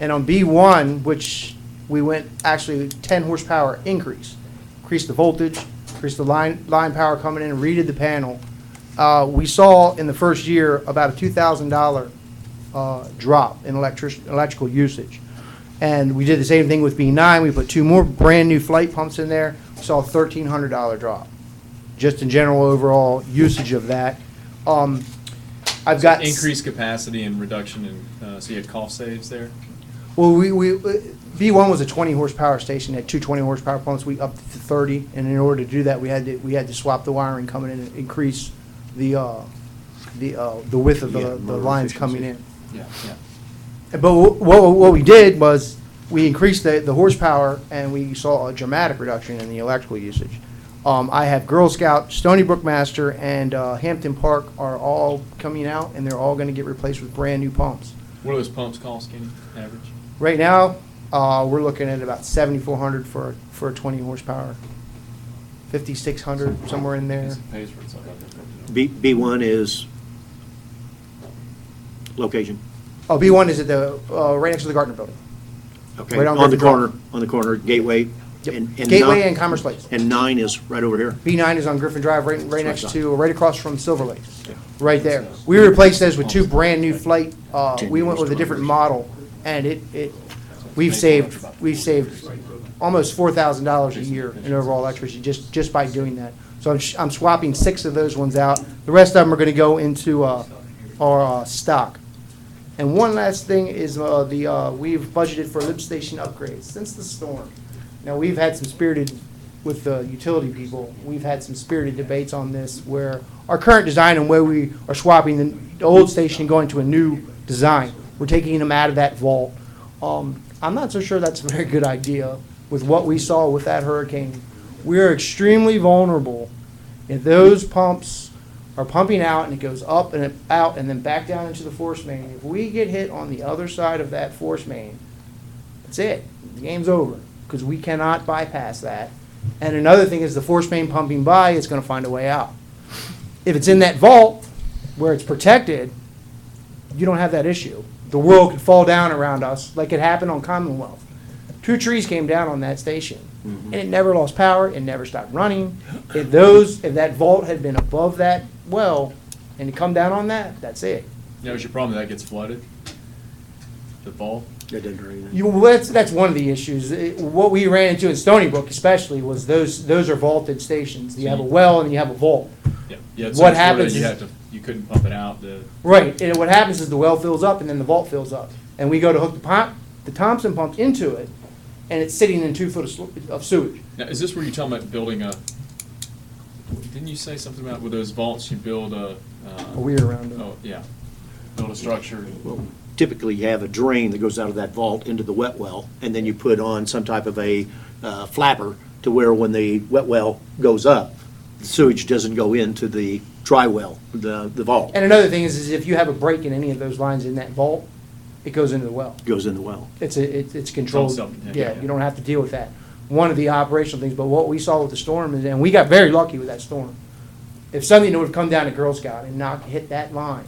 And on B1, which we went actually 10 horsepower increased the voltage, increased the line power coming in, redid the panel. We saw in the first year about a $2,000 drop in electrical usage. And we did the same thing with B9. We put 2 more brand-new flight pumps in there. We saw a $1,300 drop, just in general overall usage of that. I've got Increased capacity and reduction in, so you had cost saves there? Well, B1 was a 20 horsepower station, had 2 20 horsepower pumps. We upped it to 30, and in order to do that, we had to swap the wiring coming in and increase the width of the more lines efficiency. coming in. Yeah. But what we did was we increased the horsepower, and we saw a dramatic reduction in the electrical usage. I have Girl Scout, Stony Brook Master, and Hampton Park are all coming out, and they're all going to get replaced with brand new pumps. What do those pumps cost, Kenny, average? Right now, we're looking at about 7,400 for a 20 horsepower, 5,600 somewhere in there. It pays for itself, I think. B1 is location, Oh, B1 is at the right next to the Gardner Building. okay, Right on on the Griffin corner, Gateway. And Gateway nine- and Commerce Lakes. And 9 is right over here? B9 is on Griffin Drive, right what I next thought. to, right across from Silver Lakes, right there. We replaced those with 2 brand-new flight, we went with a different model, and we've saved almost $4,000 a year in overall electricity just by doing that. So I'm swapping 6 of those ones out. The rest of them are gonna go into, our stock. And one last thing is, we've budgeted for lift station upgrades since the storm. Now, we've had some spirited, with the utility people, we've had some spirited debates on this where our current design and where we are swapping the old station and going to a new design, we're taking them out of that vault. I'm not so sure that's a very good idea with what we saw with that hurricane. We're extremely vulnerable if those pumps are pumping out and it goes up and out and then back down into the force main. If we get hit on the other side of that force main, that's it. The game's over because we cannot bypass that. And another thing is the force main pumping by is going to find a way out. If it's in that vault where it's protected, you don't have that issue. The world could fall down around us like it happened on Commonwealth. 2 trees came down on that station, and it never lost power. It never stopped running. If that vault had been above that well, and it come down on that, that's it. Now, is your problem that gets flooded? The vault? It didn't or anything. That's one of the issues. What we ran into in Stony Brook, especially, was those are vaulted stations. You have a well and you have a vault. Yeah. Yeah. What happens you is- you couldn't pump it out. Right, and what happens is the well fills up and then the vault fills up. And we go to hook the Thompson pump into it, and it's sitting in 2 foot of sewage. Now, is this where you're talking about building a? Didn't you say something about with those vaults you build a? A weir around it. Oh, yeah. Build a structure. Well, typically, you have a drain that goes out of that vault into the wet well, and then you put on some type of a flapper to where when the wet well goes up, the sewage doesn't go into the dry well, the vault. And another thing is if you have a break in any of those lines in that vault, it goes into the well. Goes in the well. It's controlled. self-contained. Yeah, you don't have to deal with that. One of the operational things, but what we saw with the storm is, and we got very lucky with that storm. If something would have come down to Girl Scout and hit that line,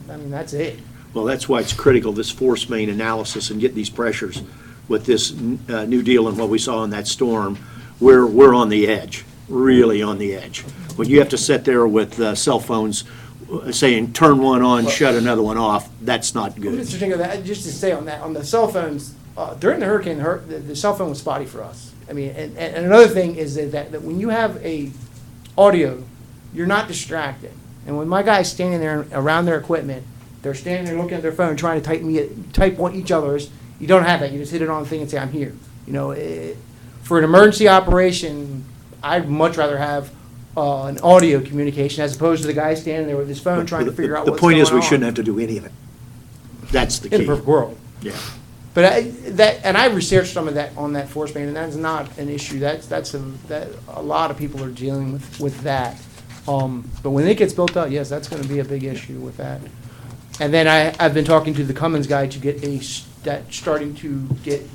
I mean, that's it. Well, that's why it's critical, this force main analysis and get these pressures with this new deal and what we saw in that storm. We're on the edge, really on the edge. When you have to sit there with cell phones saying, turn one on, shut another one off, that's not good. Mr. Tinker, just to say on that, on the cell phones, during the hurricane, the cell phone was spotty for us. I mean, and another thing is that when you have a audio, you're not distracted. And when my guy's standing there around their equipment, they're standing there looking at their phone, trying to type what each other's. You don't have that. You just hit it on the thing and say, I'm here. You know, for an emergency operation, I'd much rather have an audio communication as opposed to the guy standing there with his phone trying to figure out what's going on. The point is, we shouldn't have to do any of it. That's the key. In a perfect world. Yeah. But I researched some of that on that force main, and that's not an issue. That a lot of people are dealing with that. But when it gets built out, yes, that's going to be a big issue with that. And then I've been talking to the Cummins guy to get starting to get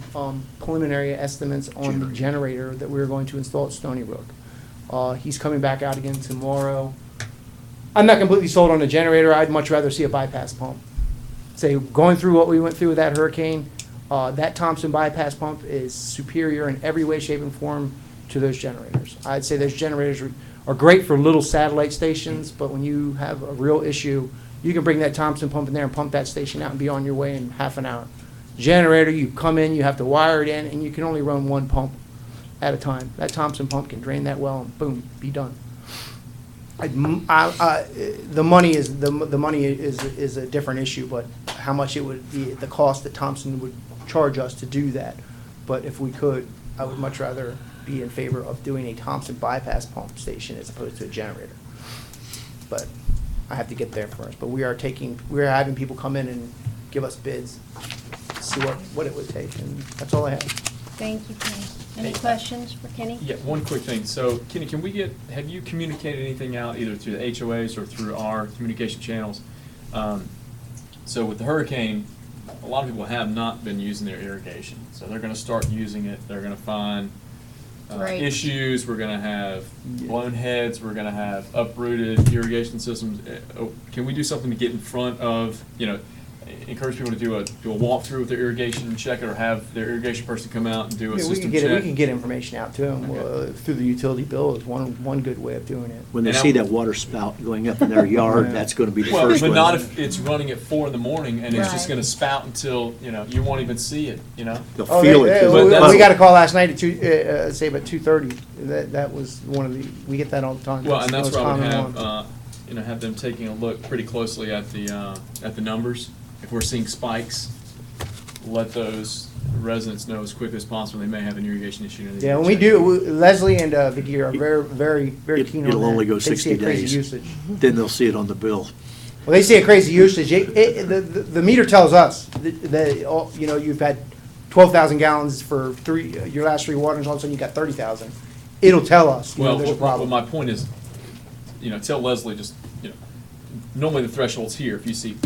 preliminary estimates on the generator that we're going to install at Stony Brook. He's coming back out again tomorrow. I'm not completely sold on the generator. I'd much rather see a bypass pump. Say, going through what we went through with that hurricane, that Thompson bypass pump is superior in every way, shape, and form to those generators. I'd say those generators are great for little satellite stations, but when you have a real issue, you can bring that Thompson pump in there and pump that station out and be on your way in half an hour. Generator, you come in, you have to wire it in, and you can only run 1 pump at a time. That Thompson pump can drain that well and boom, be done. The money is a different issue, but how much it would be, the cost that Thompson would charge us to do that. But if we could, I would much rather be in favor of doing a Thompson bypass pump station as opposed to a generator. But I have to get there first. But we are having people come in and give us bids, see what it would take, and that's all I have. Thank you, Kenny. Any Hey, questions for Kenny? Yeah, one quick thing. So, Kenny, have you communicated anything out either through the HOAs or through our communication channels? So with the hurricane, a lot of people have not been using their irrigation. So they're going to start using it. They're going to find Right. issues. We're going to have blown heads. We're going to have uprooted irrigation systems. Can we do something to get in front of, encourage people to do a walkthrough with their irrigation, check it, or have their irrigation person come out and do a Yeah, system we check. can get information out to them Okay. through the utility bill is one good way of doing it. When they And see I- that water spout going up in their yard, Yeah. that's gonna be the Well, first but one. not if it's running at 4 in the morning and it's just Right. gonna spout until, you won't even see it, They'll Oh, feel it. 'cause But we that's- got a call last night at say about 2:30. That was one of we get that all the time. Well, and that's the where I would most have, common one. have them taking a look pretty closely at the numbers. If we're seeing spikes, let those residents know as quickly as possible. They may have an irrigation issue. and they Yeah, need when to we check do, it. Leslie and Vicky are very keen on that. It'll only go They see 60 a crazy days. usage. Then they'll see it on the bill. Well, they see a crazy usage. The meter tells us that, you've had 12,000 gallons for your last 3 waters, all of a sudden you got 30,000. It'll tell us, Well, there's a problem. my point is, tell Leslie just, normally the threshold's here if you see,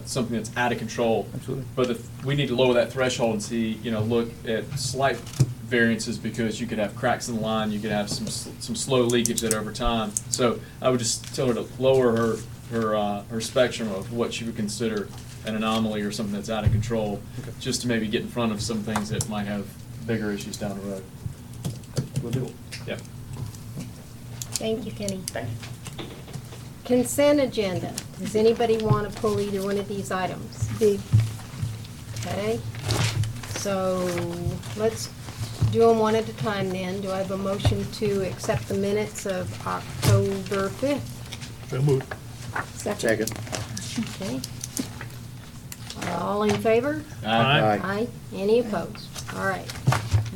something that's out of control. Absolutely. But we need to lower that threshold and see, look at slight variances because you could have cracks in the line, you could have some slow leakage that over time. So I would just tell her to lower her spectrum of what she would consider an anomaly or something that's out of control, just to maybe get in front of some things that might have bigger issues down the road. We'll do it. Yeah. Thank you, Kenny. Thank you. Consent agenda. Does anybody want to pull either one of these items? Okay, so let's do them one at a time then. Do I have a motion to accept the minutes of October 5th? So moved. Second. Okay. All in favor? Aye. Aye. Any opposed? All right.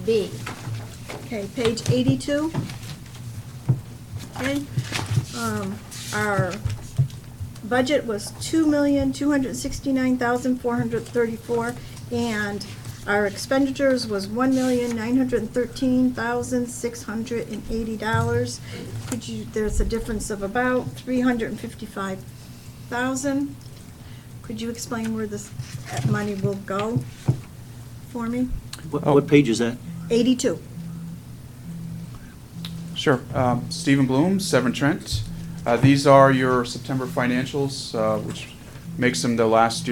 B. Okay, page 82. Okay, our budget was $2,269,434, and our expenditures was $1,913,680. There's a difference of about $355,000. Could you explain where this money will go for me? What page is that? 82. Sure. Stephen Bloom, Severn Trent. These are your September financials, which makes them the last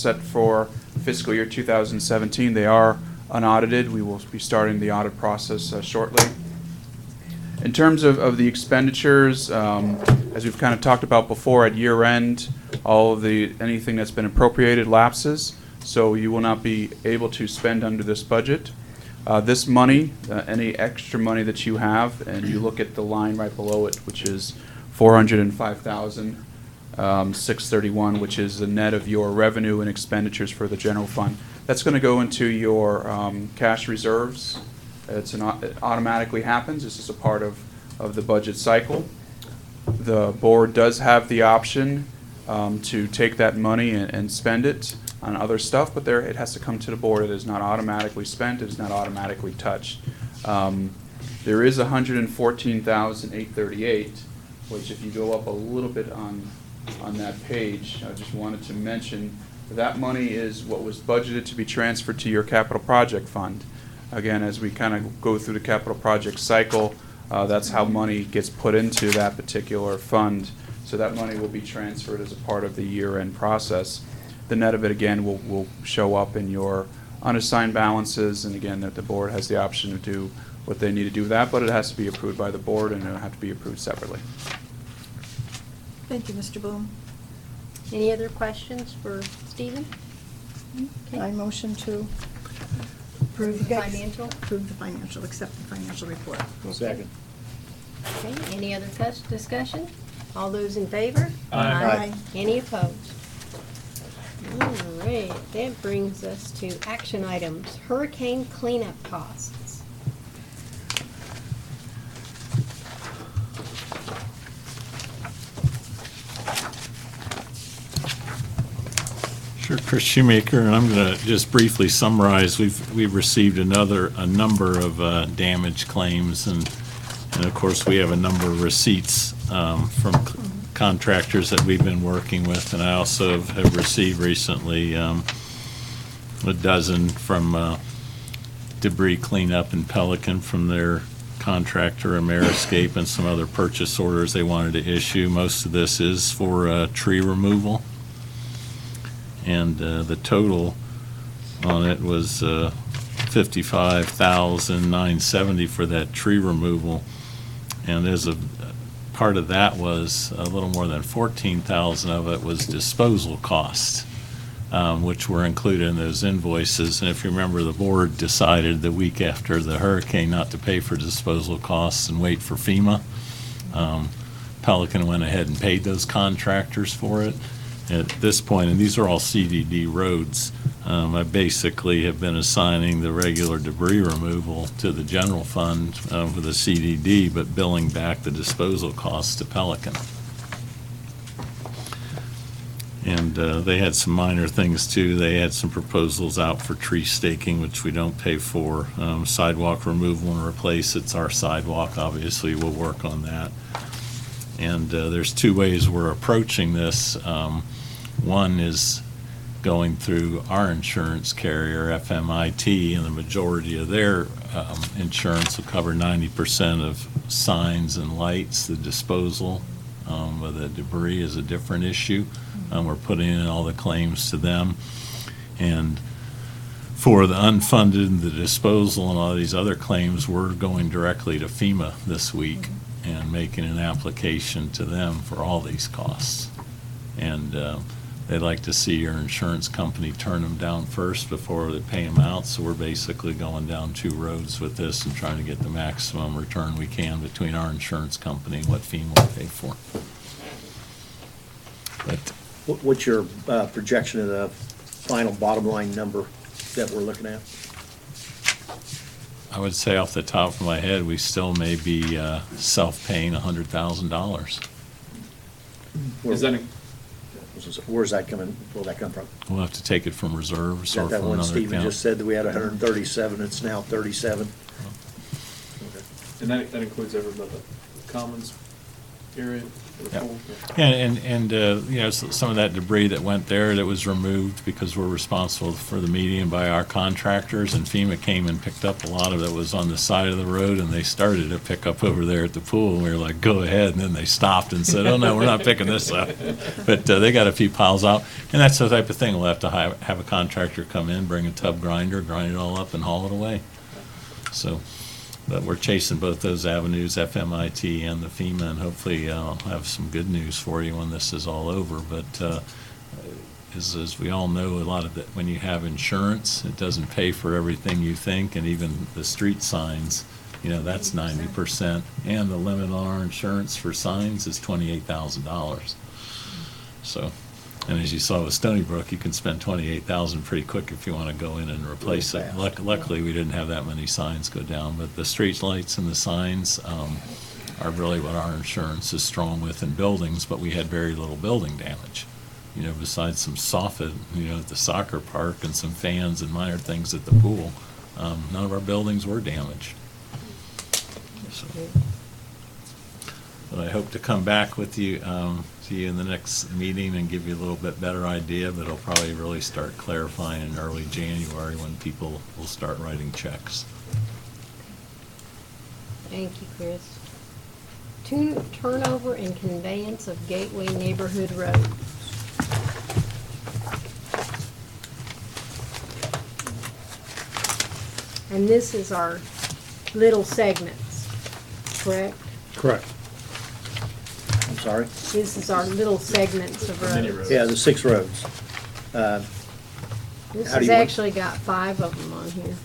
set for fiscal year 2017. They are unaudited. We will be starting the audit process shortly. In terms of the expenditures, as we've kind of talked about before, at year end, anything that's been appropriated lapses, so you will not be able to spend under this budget. This money, any extra money that you have, and you look at the line right below it, which is $405,631, which is the net of your revenue and expenditures for the general fund. That's going to go into your cash reserves. It automatically happens. This is a part of the budget cycle. The board does have the option to take that money and spend it on other stuff, but it has to come to the board. It is not automatically spent. It is not automatically touched. There is $114,838, which if you go up a little bit on that page, I just wanted to mention that money is what was budgeted to be transferred to your capital project fund. Again, as we kind of go through the capital project cycle, that's how money gets put into that particular fund. So that money will be transferred as a part of the year-end process. The net of it, again, will show up in your unassigned balances, and again, that the board has the option to do what they need to do with that, but it has to be approved by the board, and it'll have to be approved separately. Thank you, Mr. Boone. Any other questions for Stephen? I Okay. motion to Approve the financial? approve the financial, accept the financial report. Second. Okay, any other discussion? All those in favor? Aye. Any opposed? All right, that brings us to action items, hurricane cleanup costs. Sure, Chris Shoemaker, and I'm going to just briefly summarize. We've received a number of damage claims, and of course we have a number of receipts from contractors that we've been working with, and I also have received recently a dozen from debris cleanup in Pelican from their contractor Ameriscape, and some other purchase orders they wanted to issue. Most of this is for tree removal. and the total on it was $55,970 for that tree removal. And there's a part of that was a little more than $14,000 of it was disposal costs, which were included in those invoices. And if you remember, the board decided the week after the hurricane not to pay for disposal costs and wait for FEMA. Pelican went ahead and paid those contractors for it. At this point, and these are all CDD roads, I basically have been assigning the regular debris removal to the general fund for the CDD, but billing back the disposal costs to Pelican. And they had some minor things too. They had some proposals out for tree staking, which we don't pay for. Sidewalk removal and replace, it's our sidewalk, obviously, we'll work on that. And there's two ways we're approaching this. One is going through our insurance carrier, FMIT, and the majority of their insurance will cover 90% of signs and lights. The disposal of the debris is a different issue. We're putting in all the claims to them. And for the unfunded and the disposal and all these other claims, we're going directly to FEMA this week and making an application to them for all these costs. And they'd like to see your insurance company turn them down first before they pay them out. So we're basically going down two roads with this and trying to get the maximum return we can between our insurance company and what FEMA will pay for. But What's your projection of the final bottom line number that we're looking at? I would say off the top of my head, we still may be self-paying $100,000. Is that, Where's that coming, will that come from? We'll have to take it from reserves Is or that from one another Stephen account. just said that we had 137, it's now 37? and that includes every the commons area? For the Yeah. pool? And you know, some of that debris that went there that was removed because we're responsible for the median by our contractors, and FEMA came and picked up a lot of it was on the side of the road, and they started to pick up over there at the pool, and we were like, go ahead, and then they stopped and said, oh no, we're not picking this up. But they got a few piles out, and that's the type of thing we'll have to have a contractor come in, bring a tub grinder, grind it all up and haul it away. So, but we're chasing both those avenues, FMIT and the FEMA, and hopefully I'll have some good news for you when this is all over. But as we all know, a lot of that, when you have insurance, it doesn't pay for everything you think, and even the street signs, you know, that's 90%. And the limit on our insurance for signs is $28,000. So, and as you saw with Stony Brook, you can spend $28,000 pretty quick if you want to go in and replace it. Luckily, we didn't have that many signs go down, but the street lights and the signs are really what our insurance is strong with in buildings, but we had very little building damage. You know, besides some soffit, you know, at the soccer park and some fans and minor things at the pool, none of our buildings were damaged. So, but I hope to come back with you, see you in the next meeting and give you a little bit better idea, but it'll probably really start clarifying in early January when people will start writing checks. Thank you, Chris. Turnover and conveyance of Gateway Neighborhood Road. And this is our little segments, correct? Correct. I'm sorry? This is our little segments of Mini roads. roads. Yeah, the 6 roads. This How do has you want- actually got 5 of them on here.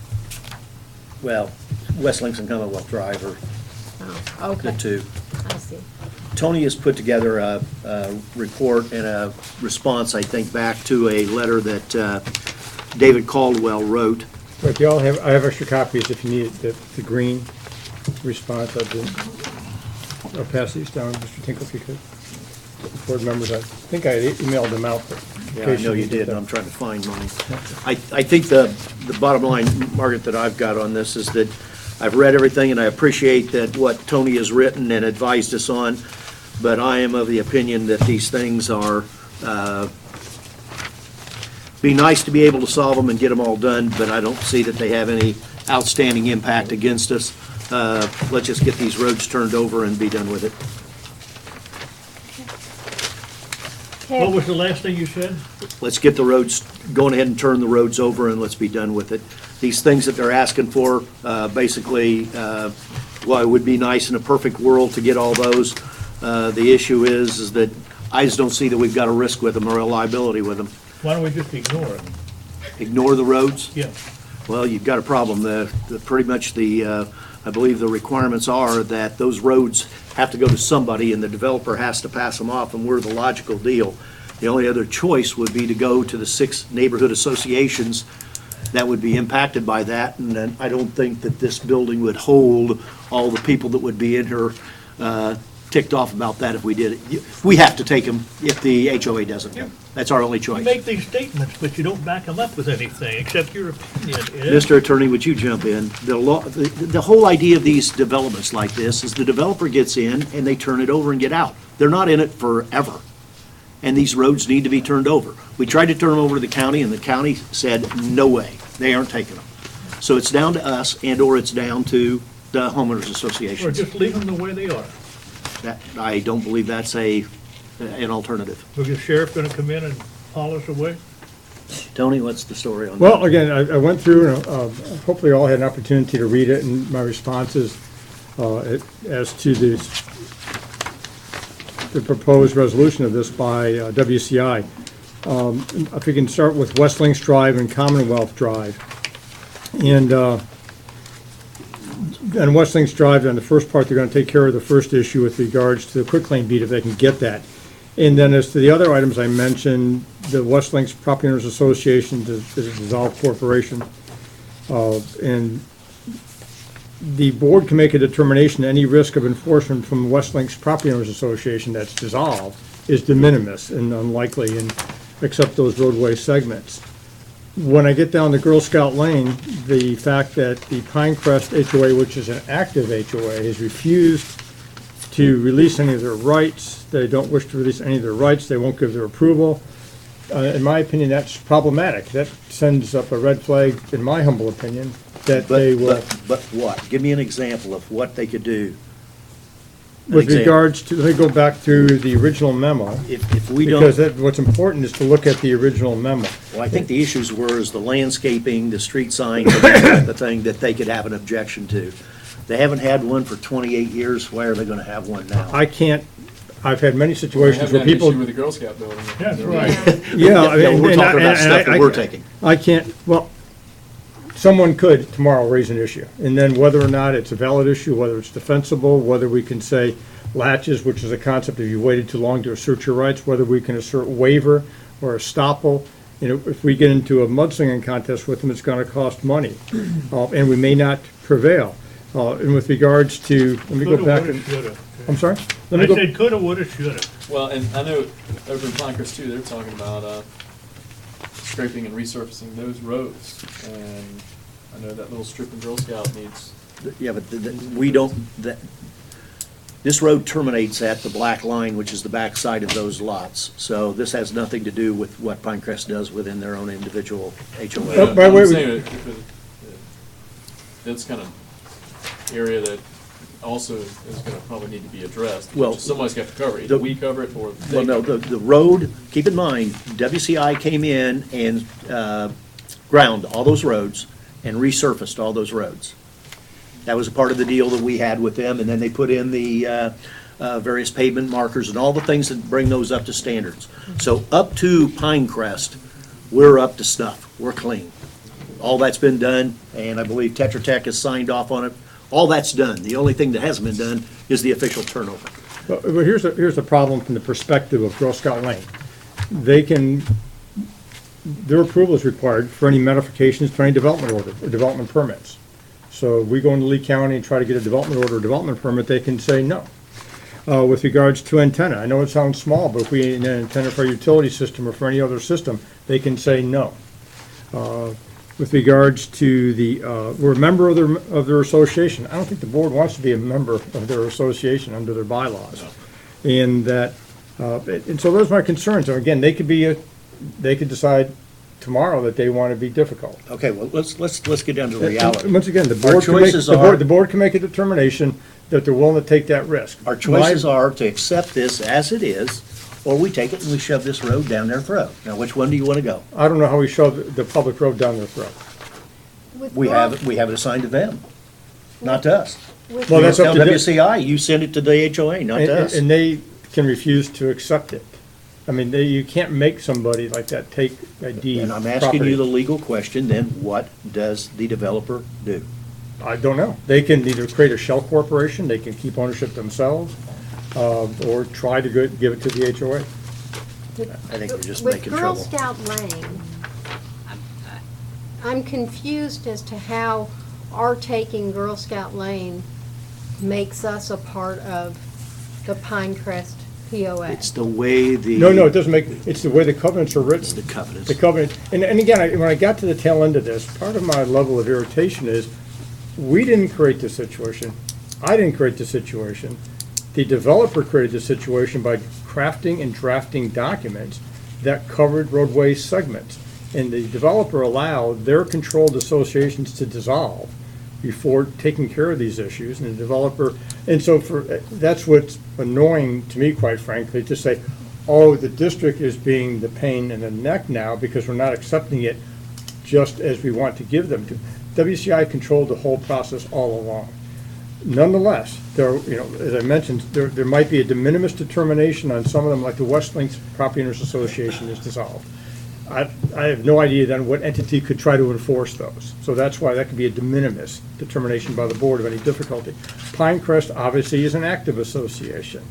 Well, West Links and Commonwealth Drive are Oh, okay. the 2. I see. Tony has put together a report and a response, I think, back to a letter that David Caldwell wrote. But you all have, I have extra copies if you need it, the green response. I'll pass these down, Mr. Tinkle, if you could. Board members, I think I emailed them out, but. in Yeah, I case know you need did, and them. I'm trying to find mine. I think the bottom line, Margaret, that I've got on this is that I've read everything, and I appreciate that what Tony has written and advised us on, but I am of the opinion that these things are, be nice to be able to solve them and get them all done, but I don't see that they have any outstanding impact against us. Let's just get these roads turned over and be done with it. Ted, What was the last thing you said? Let's get the roads, going ahead and turn the roads over and let's be done with it. These things that they're asking for, basically, well, it would be nice in a perfect world to get all those. The issue is that I just don't see that we've got a risk with them or a liability with them. Why don't we just ignore it? Ignore the roads? Yeah. Well, you've got a problem. Pretty much I believe the requirements are that those roads have to go to somebody and the developer has to pass them off, and we're the logical deal. The only other choice would be to go to the 6 neighborhood associations that would be impacted by that, and then I don't think that this building would hold all the people that would be in here ticked off about that if we did it. We have to take them if the HOA doesn't. That's our only You choice. make these statements, but you don't back them up with anything except your opinion. Ed. Mr. Attorney, would you jump in? The whole idea of these developments like this is the developer gets in and they turn it over and get out. They're not in it forever. And these roads need to be turned over. We tried to turn them over to the county and the county said, no way, they aren't taking them. So it's down to us and/or it's down to the homeowners Or associations. just leave them the way they are. I don't believe that's an alternative. Was the sheriff gonna come in and haul us away? Tony, what's the story on that? Well, again, I went through, and hopefully all had an opportunity to read it, and my responses as to the proposed resolution of this by WCI. If we can start with West Links Drive and Commonwealth Drive. And on West Links Drive, on the first part, they're gonna take care of the first issue with regards to the quitclaim deed, if they can get that. And then as to the other items I mentioned, the West Links Property Owners Association is a dissolved corporation. And the board can make a determination any risk of enforcement from the West Links Property Owners Association that's dissolved is de minimis and unlikely, and except those roadway segments. When I get down to Girl Scout Lane, the fact that the Pinecrest HOA, which is an active HOA, has refused to release any of their rights. They don't wish to release any of their rights. They won't give their approval. In my opinion, that's problematic. That sends up a red flag, in my humble opinion, that they will. But what? Give me an example of what they could do. An With example. regards to, let me go back through the original memo. If we don't. Because what's important is to look at the original memo. Well, I think the issues were is the landscaping, the street signs, the thing that they could have an objection to. They haven't had one for 28 years, why are they gonna have one now? I've had many We situations have where that issue people. with the Girl Scout building. That's right. Yeah, I Yeah, mean, we're and talking about and stuff that we're taking. I can't, well, someone could tomorrow raise an issue, and then whether or not it's a valid issue, whether it's defensible, whether we can say latches, which is a concept if you waited too long to assert your rights, whether we can assert waiver or estoppel. You know, if we get into a mudslinging contest with them, it's gonna cost money, and we may not prevail. And with regards to, let me go Coulda, back woulda, and, shoulda. I'm sorry? Let I me go. said coulda, woulda, shoulda. Well, and I know over in Pinecrest too, they're talking about scraping and resurfacing those roads. And I know that little strip in Girl Scout needs, Yeah, but we don't, this road terminates at the black line, which is the back side of those lots. So this has nothing to do with what Pinecrest does within their own individual HOA. Oh, by the way, I'm we- saying that's kind of area that also is gonna probably need to be addressed. Well, Somebody's got to cover it, either we cover it or they Well, no, cover it. the road, keep in mind, WCI came in and ground all those roads and resurfaced all those roads. That was a part of the deal that we had with them, and then they put in the various pavement markers and all the things that bring those up to standards. So up to Pinecrest, we're up to snuff, we're clean. All that's been done, and I believe Tetra Tech has signed off on it. All that's done. The only thing that hasn't been done is the official turnover. But here's the problem from the perspective of Girl Scout Lane. They can, their approval is required for any modifications to any development order or development permits. So we go into Lee County and try to get a development order or development permit, they can say no. With regards to antenna, I know it sounds small, but if we need an antenna for a utility system or for any other system, they can say no. With regards to we're a member of their association. I don't think the board wants to be a member of their association under their bylaws. And that, and so those are my concerns. And again, they could decide tomorrow that they want to be difficult. Okay, well, let's get down to reality. And once again, the Our board can make, choices are- the board can make a determination that they're willing to take that risk. Our choices are to accept this as it is, or we take it and we shove this road down their throat. Now, which one do you want to go? I don't know how we shove the public road down their throat. With We Girl- have it assigned to them, not to us. with Well, You that's tell up to them. WCI, you send it to the HOA, not to us. And they can refuse to accept it. I mean, you can't make somebody like that take a deed. And I'm asking you the property. legal question, then what does the developer do? I don't know. They can either create a shell corporation, they can keep ownership themselves, or try to give it to the HOA. I think we're just With making Girl trouble. Scout Lane, I'm confused as to how our taking Girl Scout Lane makes us a part of the Pinecrest POA. It's the way the. No, it doesn't make, it's the way the covenants are It's written. the covenants. The covenant, and again, when I got to the tail end of this, part of my level of irritation is, we didn't create the situation. I didn't create the situation. The developer created the situation by crafting and drafting documents that covered roadway segments. And the developer allowed their controlled associations to dissolve before taking care of these issues, and the developer, and so that's what's annoying to me, quite frankly, to say, oh, the district is being the pain in the neck now because we're not accepting it just as we want to give them to. WCI controlled the whole process all along. Nonetheless, there, as I mentioned, there might be a de minimis determination on some of them, like the West Links Property Owners Association is dissolved. I have no idea then what entity could try to enforce those. So that's why that could be a de minimis determination by the board of any difficulty. Pinecrest obviously is an active association.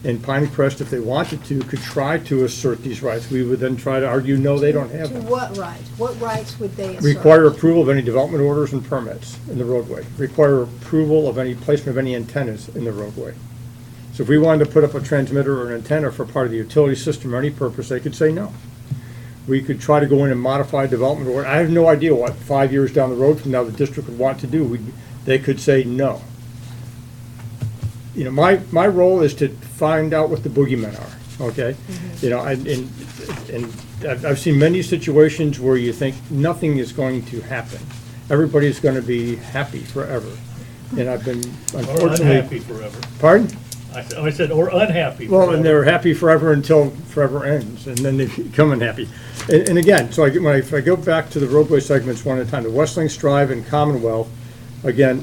And Pinecrest, if they wanted to, could try to assert these rights. We would then try to argue, no, they don't have To them. what rights? What rights would they assert? Require approval of any development orders and permits in the roadway. Require approval of any placement of any antennas in the roadway. So if we wanted to put up a transmitter or an antenna for part of the utility system or any purpose, they could say no. We could try to go in and modify development order. I have no idea what 5 years down the road from now the district would want to do. They could say no. My role is to find out what the boogeymen are, okay? And I've seen many situations where you think nothing is going to happen. Everybody's going to be happy forever. And I've been, Or unfortunately. unhappy forever. Pardon? I said, or unhappy Well, forever. and they're happy forever until forever ends, and then they become unhappy. And again, so if I go back to the roadway segments one at a time, the West Links Drive and Commonwealth, again,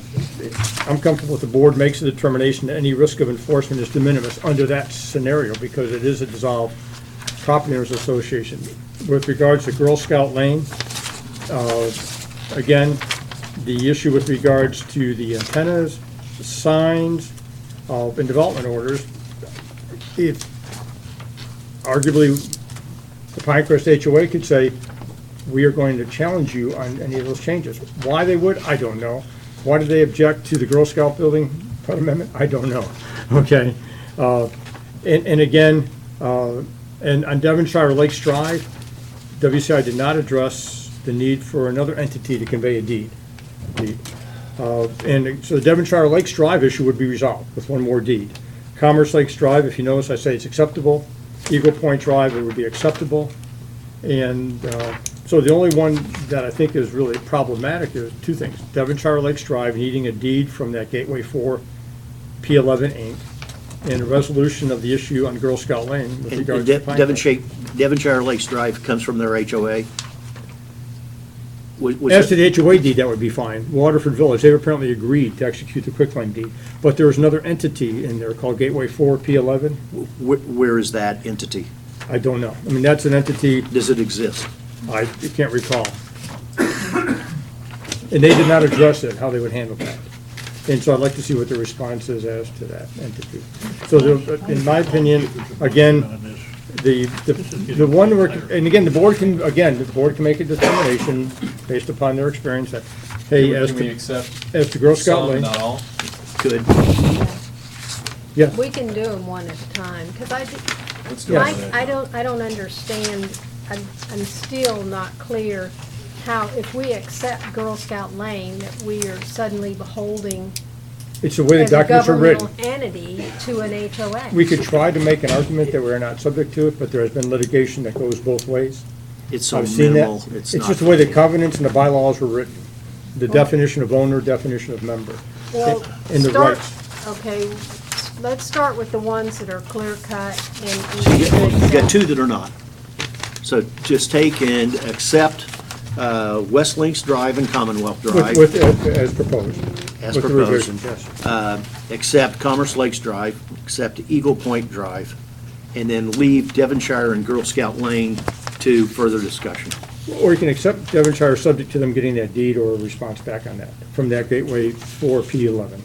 I'm comfortable with the board makes a determination that any risk of enforcement is de minimis under that scenario, because it is a dissolved property owners association. With regards to Girl Scout Lane, again, the issue with regards to the antennas, the signs, and development orders, if arguably the Pinecrest HOA could say, we are going to challenge you on any of those changes. Why they would, I don't know. Why did they object to the Girl Scout building part amendment? I don't know, okay? And again, and on Devonshire Lakes Drive, WCI did not address the need for another entity to convey a deed. And so the Devonshire Lakes Drive issue would be resolved with one more deed. Commerce Lakes Drive, if you notice, I say it's acceptable. Eagle Point Drive, it would be acceptable. And so the only one that I think is really problematic is two things. Devonshire Lakes Drive needing a deed from that Gateway 4 P11 Inc. and a resolution of the issue on Girl Scout Lane with And regards to Pinecrest. Devonshire Lakes Drive comes from their HOA. As to the HOA deed, that would be fine. Waterford Village, they've apparently agreed to execute the quitclaim deed. But there is another entity in there called Gateway 4 P11. Where is that entity? I don't know. I mean, that's an entity, Does it exist? I can't recall. And they did not address it, how they would handle that. And so I'd like to see what the response is as to that entity. So in my opinion, again, On this. the one, and again, the board can make a determination based upon their experience that, hey, as Can we to, accept as to Girl Scout some, Lane. not all? Good. Yeah, We can do them one at a time, because Let's do Yeah. it. I don't understand, I'm still not clear how, if we accept Girl Scout Lane, that we are suddenly beholding it's the way the as a documents are written. governmental entity to an HOA. We could try to make an argument that we're not subject to it, but there has been litigation that goes both ways. It's so I've seen that. minimal, it's It's not. just the way the covenants and the bylaws were written. The definition of owner, definition of member. Well, And the start, rights. okay, let's start with the ones that are clear cut and. So you got two that are not. So just take and accept West Links Drive and Commonwealth Drive. As proposed. As With the proposed. revisions, yes. Accept Commerce Lakes Drive, accept Eagle Point Drive, and then leave Devonshire and Girl Scout Lane to further discussion. Or you can accept Devonshire, subject to them getting that deed or a response back on that, from that Gateway 4 P11.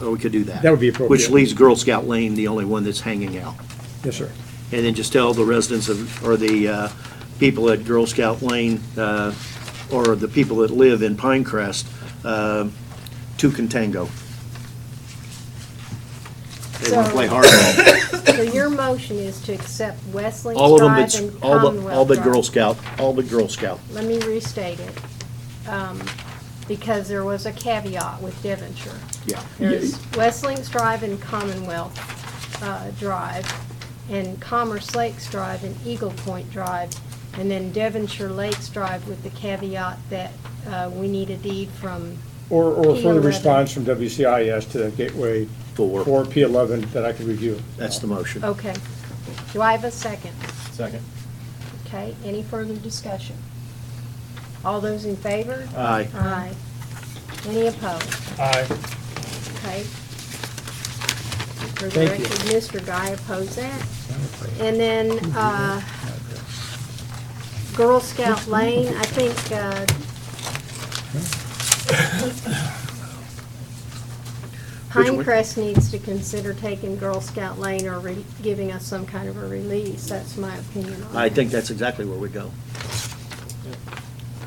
Or we could do that. That would be appropriate. Which leaves Girl Scout Lane the only one that's hanging out. Yes, sir. And then just tell the residents of, or the people at Girl Scout Lane, or the people that live in Pinecrest, two can tango. They want to play hardball. So your motion is to accept West Links All of them, Drive it's, and all Commonwealth but Drive. Girl Scout, all but Girl Scout. Let me restate it, because there was a caveat with Devonshire. Yeah. There's West Links Drive and Commonwealth Drive, and Commerce Lakes Drive and Eagle Point Drive, and then Devonshire Lakes Drive with the caveat that we need a deed from. Or further P11. response from WCIS to Gateway 4 P11 that I could review. That's the motion. Okay. Do I have a second? Second. Okay, any further discussion? All those in favor? Aye. Aye. Any opposed? Aye. Okay. For the Thank you. record, Mr. Guy opposed that. And then, Girl Scout Lane, I think, Which one? Pinecrest needs to consider taking Girl Scout Lane or giving us some kind of a release. That's my opinion on it. I think that's exactly where we go.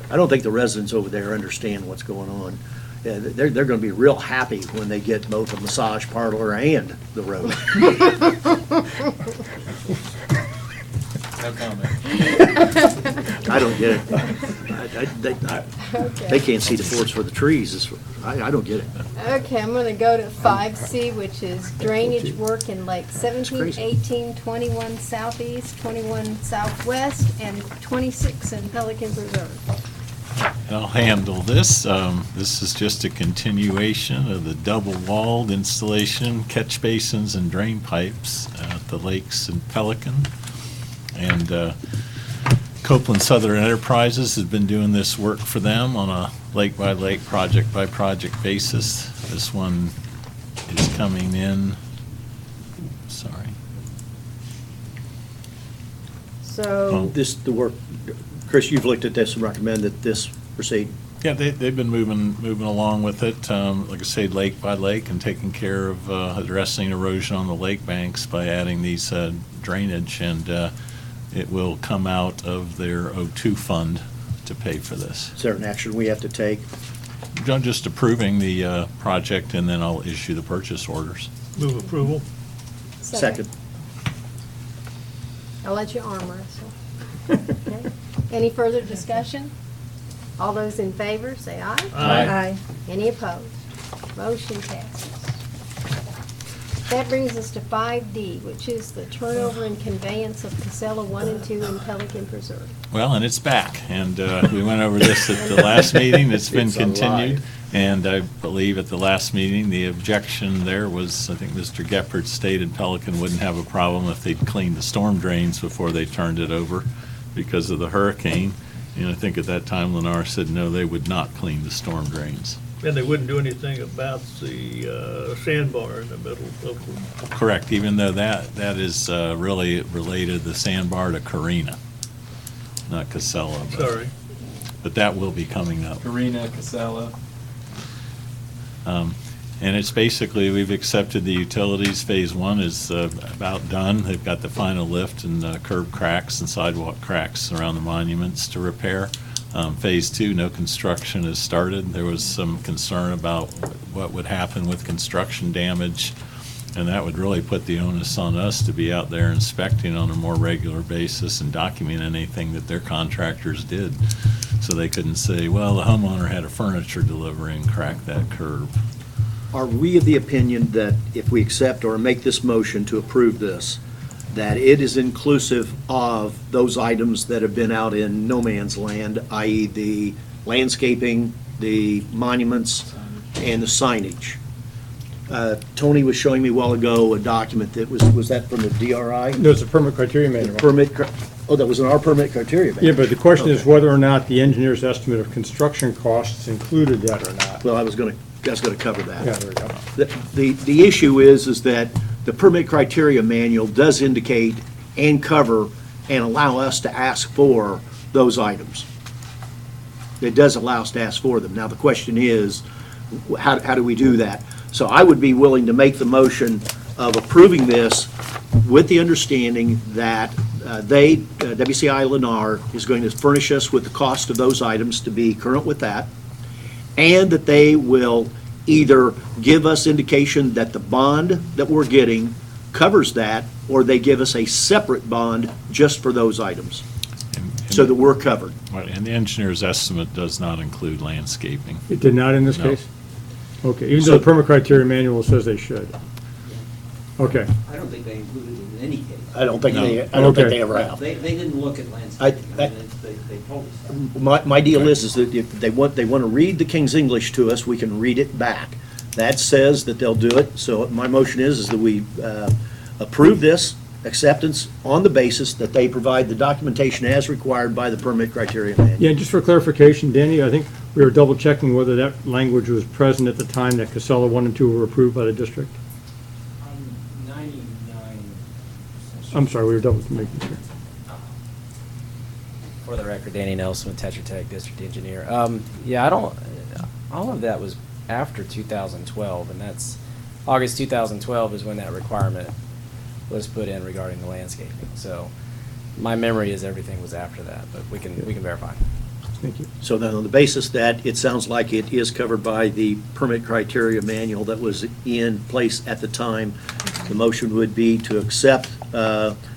I don't think the residents over there understand what's going on. Yeah, they're gonna be real happy when they get both a massage parlor and the road. No comment. I don't get it. Okay. They can't see the forest for the trees. I don't get it. Okay, I'm gonna go to 5C, which is drainage work in Lake 17, crazy. 18, 21 southeast, 21 southwest, and 26 in Pelican Preserve. I'll handle this. This is just a continuation of the double-walled installation, catch basins and drain pipes at the lakes in Pelican. And Copeland Southern Enterprises has been doing this work for them on a lake-by-lake, project-by-project basis. This one is coming in, sorry. So, The work, Chris, you've looked at this and recommend that this proceed. Yeah, they've been moving along with it, like I say, lake by lake, and taking care of addressing erosion on the lake banks by adding these drainage, and it will come out of their O2 fund to pay for this. Is there an action we have to take? I'm just approving the project, and then I'll issue the purchase orders. Move approval. Second. I'll let you arm wrestle. Okay. Any further discussion? All those in favor, say aye. Aye. Any opposed? Motion passes. That brings us to 5D, which is the turnover and conveyance of Casella 1 and 2 in Pelican Preserve. Well, and it's back, and we went over this at the last meeting. It's been It's alive. continued, and I believe at the last meeting, the objection there was, I think Mr. Gephardt stated Pelican wouldn't have a problem if they'd cleaned the storm drains before they turned it over because of the hurricane. And I think at that time, Lennar said, no, they would not clean the storm drains. And they wouldn't do anything about the sandbar in the middle of them. Correct, even though that is really related, the sandbar, to Carina, not Casella. Sorry. But that will be coming up. Karina, Casella. And it's basically, we've accepted the utilities. Phase 1 is about done. They've got the final lift and curb cracks and sidewalk cracks around the monuments to repair. Phase 2, no construction has started. There was some concern about what would happen with construction damage, and that would really put the onus on us to be out there inspecting on a more regular basis and document anything that their contractors did. So they couldn't say, well, the homeowner had a furniture delivery and cracked that curb. Are we of the opinion that if we accept or make this motion to approve this, that it is inclusive of those items that have been out in no man's land, i.e. the landscaping, the monuments, and the signage? Tony was showing me a while ago a document that was that from the DRI? No, it's a permit criteria The manual. permit, that was in our permit criteria Yeah, manual. but the question is Okay. whether or not the engineer's estimate of construction costs included that or not. Well, that's gonna cover that. Yeah, there we go. The issue is that the permit criteria manual does indicate and cover and allow us to ask for those items. It does allow us to ask for them. Now, the question is, how do we do that? So I would be willing to make the motion of approving this with the understanding that WCI Lennar is going to furnish us with the cost of those items to be current with that, and that they will either give us indication that the bond that we're getting covers that, or they give us a separate bond just for those items, so that we're covered. Right, and the engineer's estimate does not include landscaping. It did not in this No. case? Okay, even though So- the permit criteria manual says they should. Okay, I don't think they included it in any case. I don't think No. they Okay. ever have. They didn't look at landscaping. I mean, they told us that. My deal is that if they want to read the King's English to us, we can read it back. That says that they'll do it, so my motion is that we approve this acceptance on the basis that they provide the documentation as required by the permit criteria manual. yeah, just for clarification, Danny, I think we were double checking whether that language was present at the time that Casella 1 and 2 were approved by the district. 99. I'm sorry, we were double making sure. For the record, Danny Nelson with Tetra Tech District Engineer. Yeah, all of that was after 2012, and that's, August 2012 is when that requirement was put in regarding the landscaping. So my memory is everything was after that, but we can verify. Thank you. So then on the basis that it sounds like it is covered by the permit criteria manual that was in place at the time, the motion would be to accept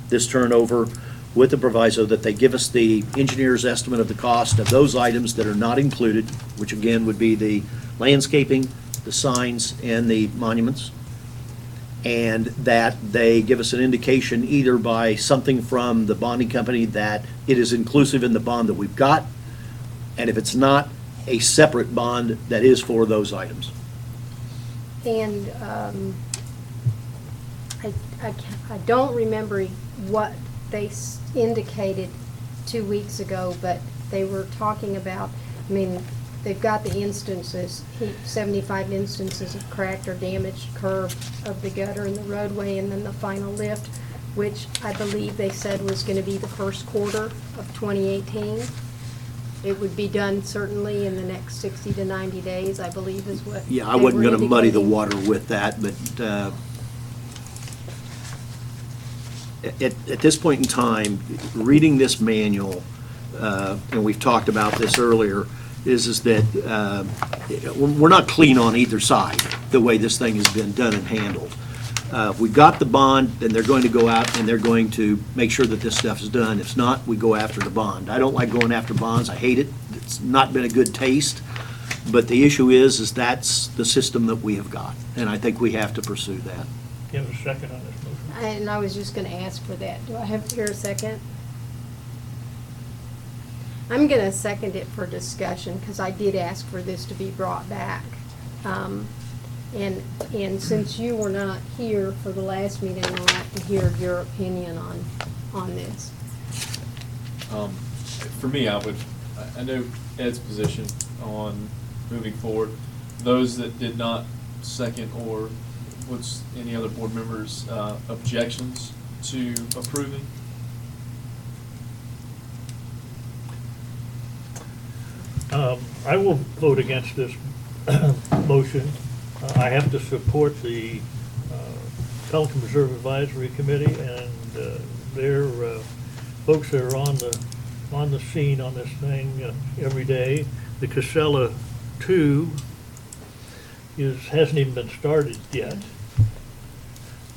this turnover with the proviso that they give us the engineer's estimate of the cost of those items that are not included, which again would be the landscaping, the signs, and the monuments, and that they give us an indication either by something from the bonding company that it is inclusive in the bond that we've got, and if it's not, a separate bond that is for those items. And I don't remember what they indicated 2 weeks ago, but they were talking about, I mean, they've got the instances, 75 instances of cracked or damaged curve of the gutter and the roadway, and then the final lift, which I believe they said was going to be the first quarter of 2018. It would be done certainly in the next 60 to 90 days, I believe is what Yeah, I they wasn't were gonna muddy the indicating. water with that, but at this point in time, reading this manual, and we've talked about this earlier, is that we're not clean on either side, the way this thing has been done and handled. If we've got the bond, then they're going to go out and they're going to make sure that this stuff is done. If not, we go after the bond. I don't like going after bonds. I hate it. It's not been a good taste. But the issue is that's the system that we have got, and I think we have to pursue that. Give us a second on this motion. And I was just going to ask for that. Do I have to hear a second? I'm going to second it for discussion, because I did ask for this to be brought back. And since you were not here for the last meeting, I'd like to hear your opinion on this. For me, I know Ed's position on moving forward. Those that did not second, or what's any other board members' objections to approving? I will vote against this motion. I have to support the Pelican Reserve Advisory Committee and their folks that are on the scene on this thing every day. The Casella 2 hasn't even been started yet.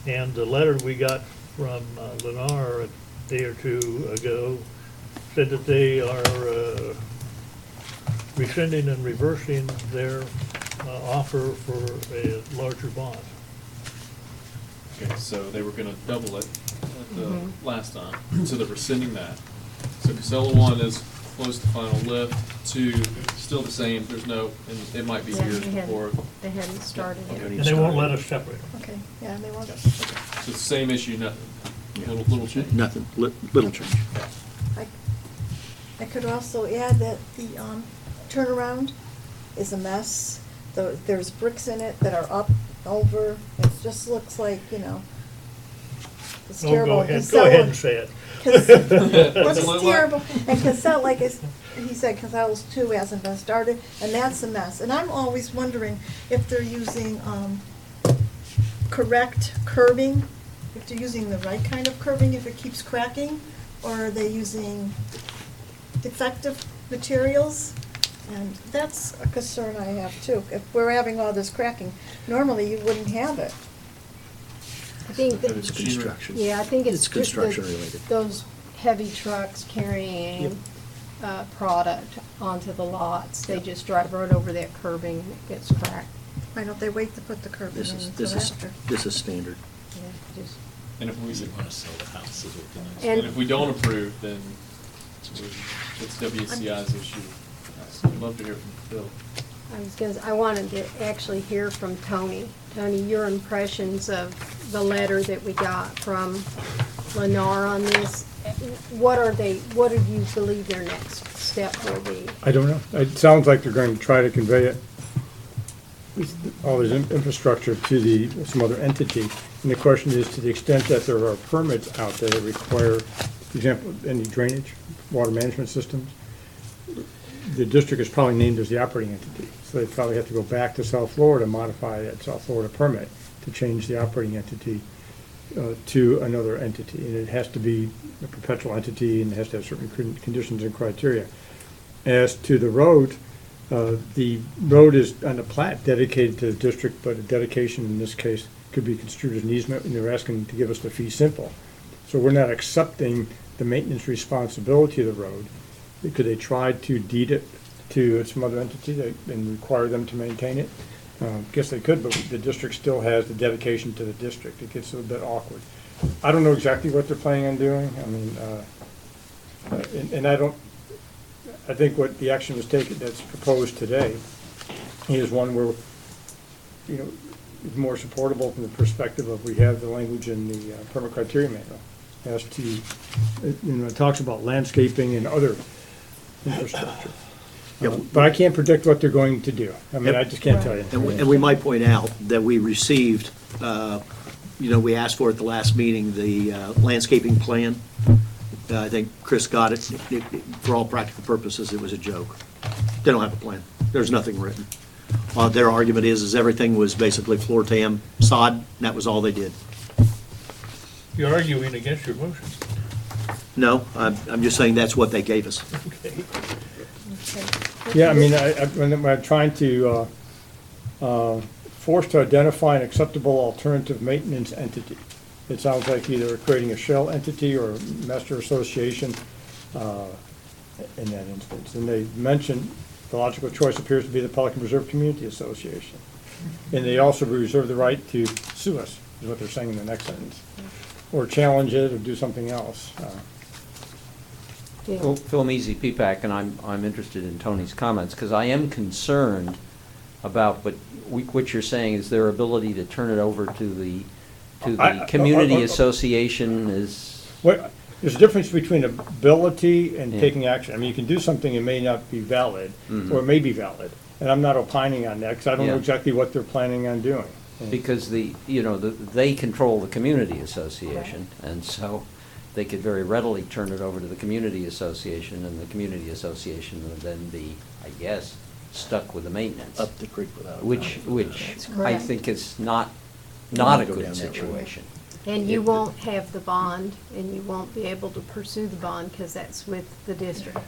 And the letter we got from Lennar a day or two ago said that they are rescinding and reversing their offer for a larger bond. Okay, so they were gonna double it at the last time, so they're rescinding that. So Casella 1 is close to final lift, 2 still still the same, there's no, and it might be Yeah, years they hadn't- before. They hadn't started Okay. it. And they won't let us separate them. Okay, yeah, they want, So it's the same issue, nothing, little change. Nothing, little change. I could also add that the turnaround is a mess. There's bricks in it that are up, over, it just looks like, it's Oh, terrible. go ahead Casella- and say it. Cause, What's well, it it's look like? terrible, and Casella, he said, Casella's 2 hasn't been started, and that's a mess. And I'm always wondering if they're using, correct curbing, if they're using the right kind of curbing, if it keeps cracking, or are they using defective materials? And that's a concern I have too. If we're having all this cracking, normally you wouldn't have it. I think that. It's construction. Yeah, I think it's. It's construction related. Those heavy trucks carrying, product onto the lots, they just drive right over that curbing and it gets cracked. Why don't they wait to put the curbing in until after? This is standard. Yeah, just. And if we, Want to sell the houses with the next. And- and if we don't approve, then it's WCI's issue. So I'd love to hear from Phil. I wanted to actually hear from Tony. Tony, your impressions of the letter that we got from Lennar on this. What do you believe their next step will be? I don't know. It sounds like they're going to try to convey it, all this infrastructure to some other entity. And the question is, to the extent that there are permits out there that require, for example, any drainage, water management systems, the district is probably named as the operating entity. So they probably have to go back to South Florida, modify that South Florida permit to change the operating entity to another entity. And it has to be a perpetual entity and it has to have certain conditions and criteria. As to the road is on the plat dedicated to the district, but a dedication in this case could be construed as an easement, and they're asking to give us the fee simple. So we're not accepting the maintenance responsibility of the road. Could they try to deed it to some other entity and require them to maintain it? Guess they could, but the district still has the dedication to the district. It gets a little bit awkward. I don't know exactly what they're planning on doing. I mean, and I think what the action was taken, that's proposed today, is one where, is more supportable from the perspective of we have the language in the permit criteria manual as to, it talks about landscaping and other infrastructure. But I can't predict what they're going to do. I mean, I just can't tell you. And we might point out that we received, we asked for at the last meeting, the landscaping plan. I think Chris got it. For all practical purposes, it was a joke. They don't have a plan. There's nothing written. Their argument is everything was basically floor tam, sod, and that was all they did. You're arguing against your motion. No, I'm just saying that's what they gave us. Okay. Okay. Yeah, I mean, when I'm trying to force to identify an acceptable alternative maintenance entity. It sounds like either creating a shell entity or a master association in that instance. And they mentioned the logical choice appears to be the Pelican Reserve Community Association. And they also reserve the right to sue us, is what they're saying in the next sentence. Or challenge it or do something else. Well, Phil Measy, PPAC, and I'm interested in Tony's comments, because I am concerned about what you're saying is their ability to turn it over to the community association is... There's a difference between ability and Yeah. taking action. I mean, you can do something that may not be valid, Mhm. or it may be valid. And I'm not opining on that, because I don't know Yeah. exactly what they're planning on doing. Because they control the community association, and so they could very readily turn it over to the community association, and the community association would then be, I guess, stuck with the maintenance. Up the creek without a Which That's I correct. think is not a Go good down that road. situation. And you won't have the bond, and you won't be able to pursue the bond, because that's with the district.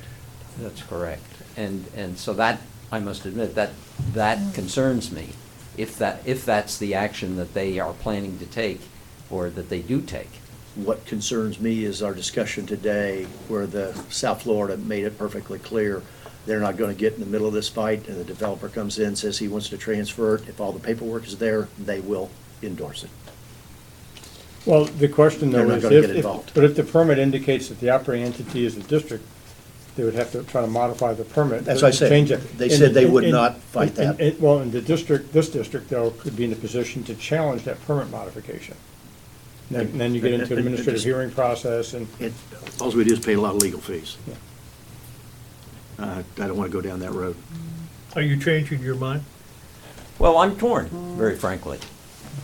That's correct. And so that, I must admit, that concerns me, if that's the action that they are planning to take, or that they do take. What concerns me is our discussion today where the South Florida made it perfectly clear they're not going to get in the middle of this fight, and the developer comes in, says he wants to transfer it. If all the paperwork is there, they will endorse it. Well, the question They're though not is gonna get involved. but if the permit indicates that the operating entity is the district, they would have to try to modify the permit. That's to what I said. change it. They said they would not fight and- that. Well, in the district, this district, though, could be in a position to challenge that permit modification. And then you get into administrative hearing process and. All we do is pay a lot of legal fees. Yeah. I don't want to go down that road. Are you changing your mind? Well, I'm torn, very frankly.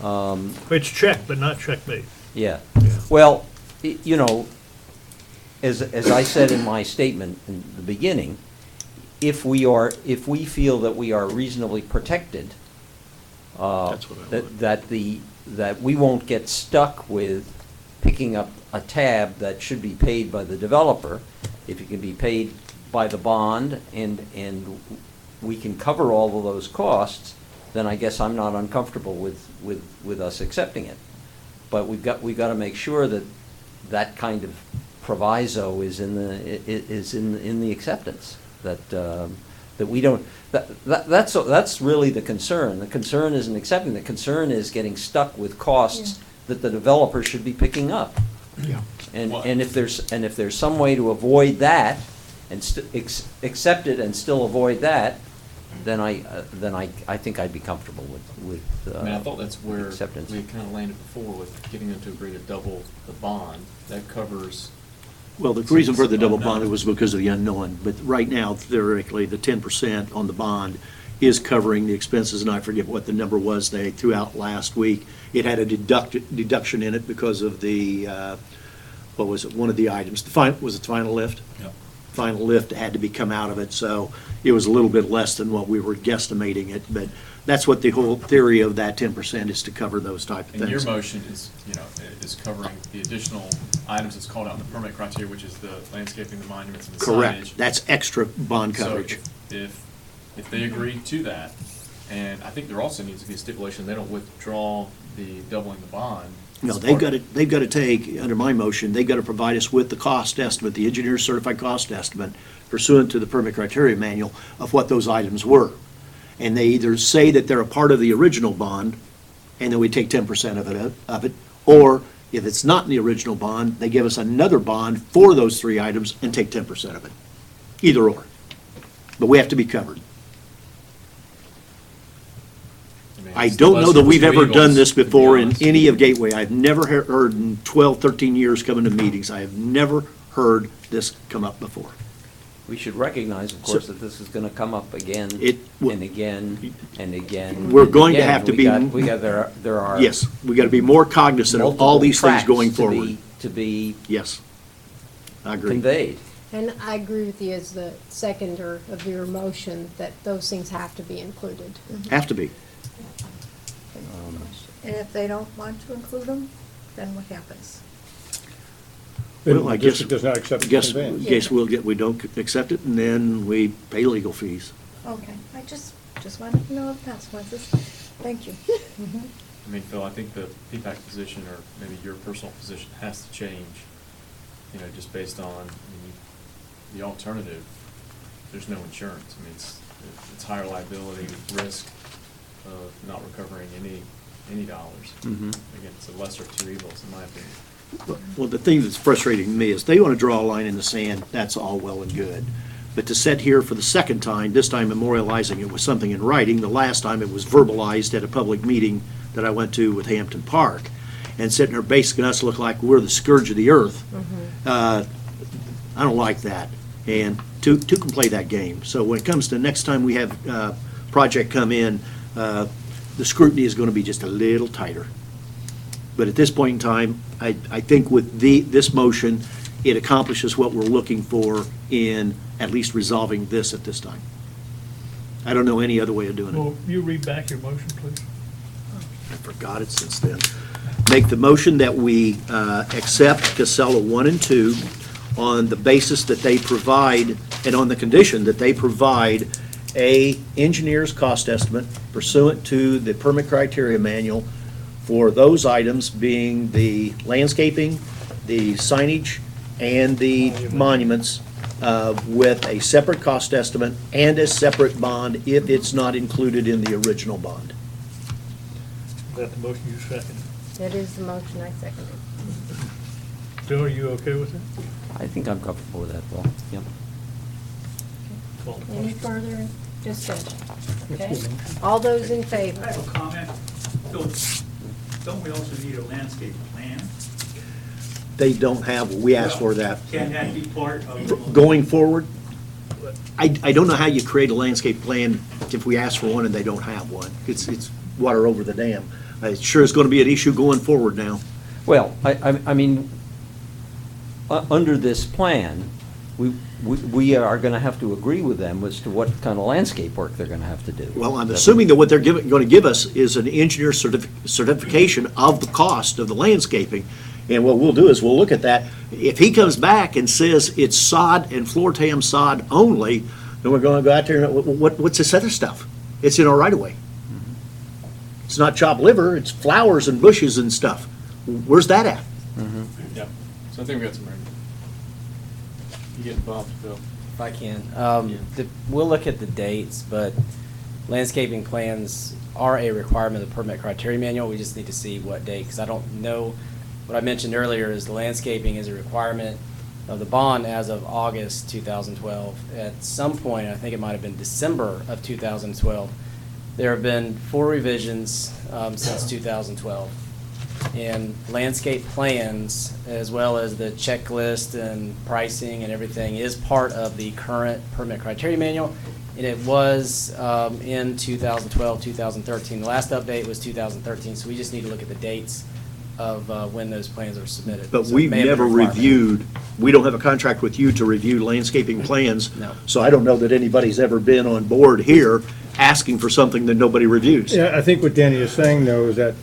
It's check, but not checkmate. Yeah. Well, you know, as I said in my statement in the beginning, if we feel that we are reasonably protected, That's what I want. that we won't get stuck with picking up a tab that should be paid by the developer, if it can be paid by the bond and we can cover all of those costs, then I guess I'm not uncomfortable with us accepting it. But we've got to make sure that that kind of proviso is in the acceptance, that we don't, that's really the concern. The concern isn't accepting, the concern is getting stuck with costs that the developer should be picking up. Yeah. And if there's some way to avoid that and accept it and still avoid that, then I think I'd be comfortable with I mean, I thought that's where acceptance. we had kind of landed before with getting them to agree to double the bond. That covers. Well, the reason for the double bond was because of the unknown, but right now, theoretically, the 10% on the bond is covering the expenses, and I forget what the number was they threw out last week. It had a deduction in it because of the, what was it, one of the items, was it the final lift? Yep. Final lift had to be come out of it, so it was a little bit less than what we were guesstimating it, but that's what the whole theory of that 10% is, to cover those type of things. And your motion is, is covering the additional items that's called out in the permit criteria, which is the landscaping, the monuments, and the signage. Correct, that's extra bond coverage. So if they agree to that, and I think there also needs to be a stipulation, they don't withdraw the doubling the bond. No, they've got to take, under my motion, they've got to provide us with the cost estimate, the engineer's certified cost estimate pursuant to the permit criteria manual of what those items were. And they either say that they're a part of the original bond, and then we take 10% of it, or if it's not in the original bond, they give us another bond for those three items and take 10% of it. Either or. But we have to be covered. mean, I it's don't the know lesser that of we've two ever done evils, this to be before in honest. any of Gateway. I've never heard in 12, 13 years coming to meetings, I have never heard this come up before. We should recognize, of course, that this is gonna come up again It will- and again and again. We're and going to again. have to be- There are. Yes, we got to be more cognizant of all multiple these things tracks going to forward. To be Yes, I agree. conveyed. And I agree with you as the seconder of your motion, that those things have to be included. Have to be. And if they don't want to include them, then what happens? Well, I The guess, district does not accept the guess conveyance. we don't accept it, and then we pay legal fees. Okay, I just wanted to know the consequences. Thank you. I mean, Phil, I think the PPAC position, or maybe your personal position, has to change, just based on, the alternative, there's no insurance. I mean, it's higher liability, risk of not recovering any dollars. Mhm. Again, it's a lesser of two evils, in my opinion. Well, the thing that's frustrating to me is they want to draw a line in the sand, that's all well and good. But to sit here for the second time, this time memorializing it with something in writing, the last time it was verbalized at a public meeting that I went to with Hampton Park, and sitting there basically us look like we're the scourge of the earth. I don't like that. And two can play that game. So when it comes to next time we have project come in, the scrutiny is going to be just a little tighter. But at this point in time, I think with this motion, it accomplishes what we're looking for in at least resolving this at this time. I don't know any other way of doing it. Will you read back your motion, please? I forgot it since then. Make the motion that we accept Casella 1 and 2 on the basis that they provide, and on the condition that they provide a engineer's cost estimate pursuant to the permit criteria manual for those items being the landscaping, the signage, and the monuments, with a separate cost estimate and a separate bond if it's not included in the original bond. Is that the motion you seconded? That is the motion I seconded. Phil, are you okay with it? I think I'm comfortable with that, Bill. Yep. Call the Any question. further discussion? Okay, all those in favor? I have a comment. Don't we also need a landscape plan? They don't have, we asked for that. Can that be part of? Going forward, I don't know how you create a landscape plan if we ask for one and they don't have one. It's water over the dam. It sure is going to be an issue going forward now. Well, I mean, under this plan, we are going to have to agree with them as to what kind of landscape work they're going to have to do. Well, I'm assuming that what they're going to give us is an engineer certification of the cost of the landscaping. And what we'll do is we'll look at that. If he comes back and says it's sod and floor tam sod only, then we're going to go out there and, what's this other stuff? It's in our right of way. It's not chopped liver, it's flowers and bushes and stuff. Where's that at? Yeah, so I think we got some room. You get involved, Phil. If I can, we'll look at the dates, but landscaping plans are a requirement of the permit criteria manual. We just need to see what date, because I don't know. What I mentioned earlier is the landscaping is a requirement of the bond as of August 2012. At some point, I think it might have been December of 2012, there have been 4 revisions since 2012. And landscape plans, as well as the checklist and pricing and everything, is part of the current permit criteria manual. And it was in 2012, 2013. The last update was 2013, so we just need to look at the dates of when those plans are submitted. But So it we've may have been never a requirement. reviewed, we don't have a contract with you to review landscaping plans. No. So I don't know that anybody's ever been on board here asking for something that nobody reviews. Yeah, I think what Danny is saying, though, is that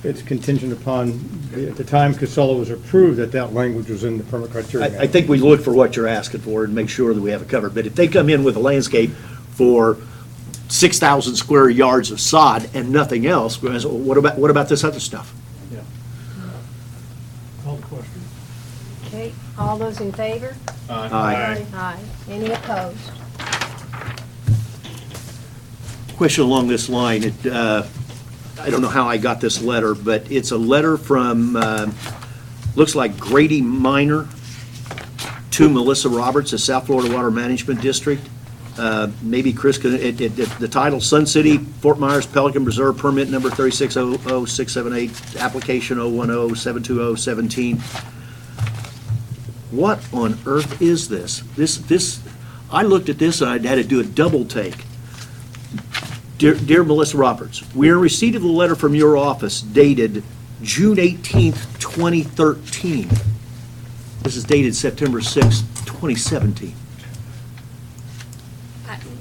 it's contingent upon, at the time Casella was approved, that language was in the permit criteria. I think we look for what you're asking for and make sure that we have it covered. But if they come in with a landscape for 6,000 square yards of sod and nothing else, what about this other stuff? Yeah. Call the question. Okay, all those in favor? Aye. Aye. Any opposed? Question along this line, I don't know how I got this letter, but it's a letter from, looks like Grady Minor to Melissa Roberts, the South Florida Water Management District. Maybe Chris can, the title, Sun City, Fort Myers Pelican Reserve Permit Number 3600678, Application 010-720-17. What on earth is this? This, I looked at this and I had to do a double take. Dear Melissa Roberts, we are in receipt of a letter from your office dated June 18th, 2013. This is dated September 6th, 2017.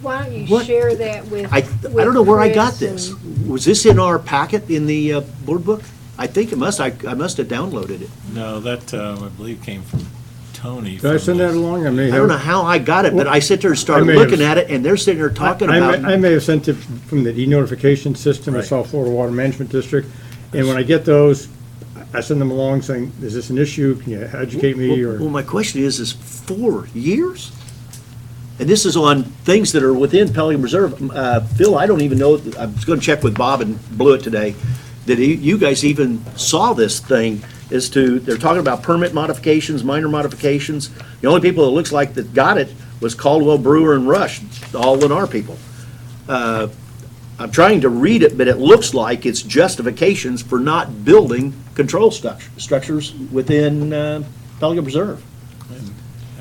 Why don't you What? share that with I don't know where I got Chris this. and- Was this in our packet in the board book? I think it must, I must have downloaded it. No, that, I believe, came from Tony. Did I send that along? I may have. I don't know how I got it, but I sit there and started I may have- looking at it, and they're sitting there talking I about. may have sent it from the e-notification system of Right. South Florida Water Management District. And when I get those, I send them along saying, is this an issue? Can you educate me? Well, Or my question is 4 years? And this is on things that are within Pelican Reserve. Phil, I don't even know, I was gonna check with Bob and blew it today, that you guys even saw this thing as to, they're talking about permit modifications, minor modifications. The only people it looks like that got it was Caldwell, Brewer, and Rush, all Lennar people. I'm trying to read it, but it looks like it's justifications for not building control structures within Pelican Reserve.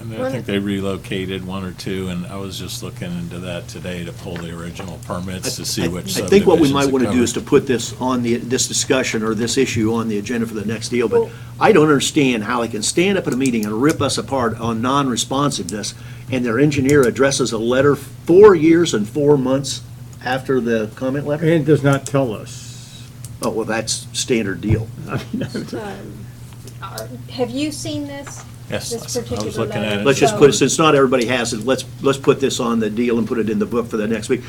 And I think they relocated 1 or 2, and I was just looking into that today to pull the original permits to see which I think what we subdivisions might it want to do is to covered. put this on this discussion or this issue on the agenda for the next deal, but Well- I don't understand how they can stand up at a meeting and rip us apart on non-responsiveness, and their engineer addresses a letter 4 years and 4 months after the comment letter? and it does not tell us. Oh, well, that's standard deal. Have you seen this? Yes, This I was particular looking at letter? it. Let's just put it, since not everybody has it, let's put this on the deal and put it in the book for the next week.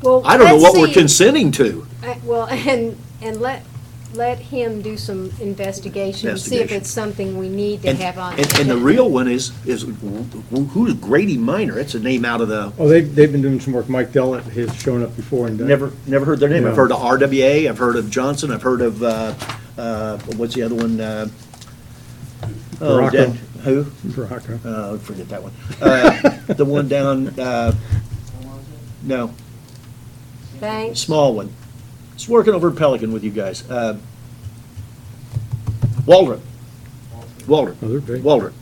Well, I don't know let's what we're see. consenting to. Well, and let him do some investigation, see if Investigation. it's something we need to And have on. and the real one is who's Grady Minor? It's a name out of the, Oh, they've been doing some work. Mike Dellett has shown up before and done. never heard their name. I've No. heard of RWA, I've heard of Johnson, I've heard of, what's the other one? Oh, Baracco. Who? Baraka. Forget that one. The one down, no, Thanks. small one. It's working over at Pelican with you guys. Waldron. Waldron. Oh, they're big. Waldron.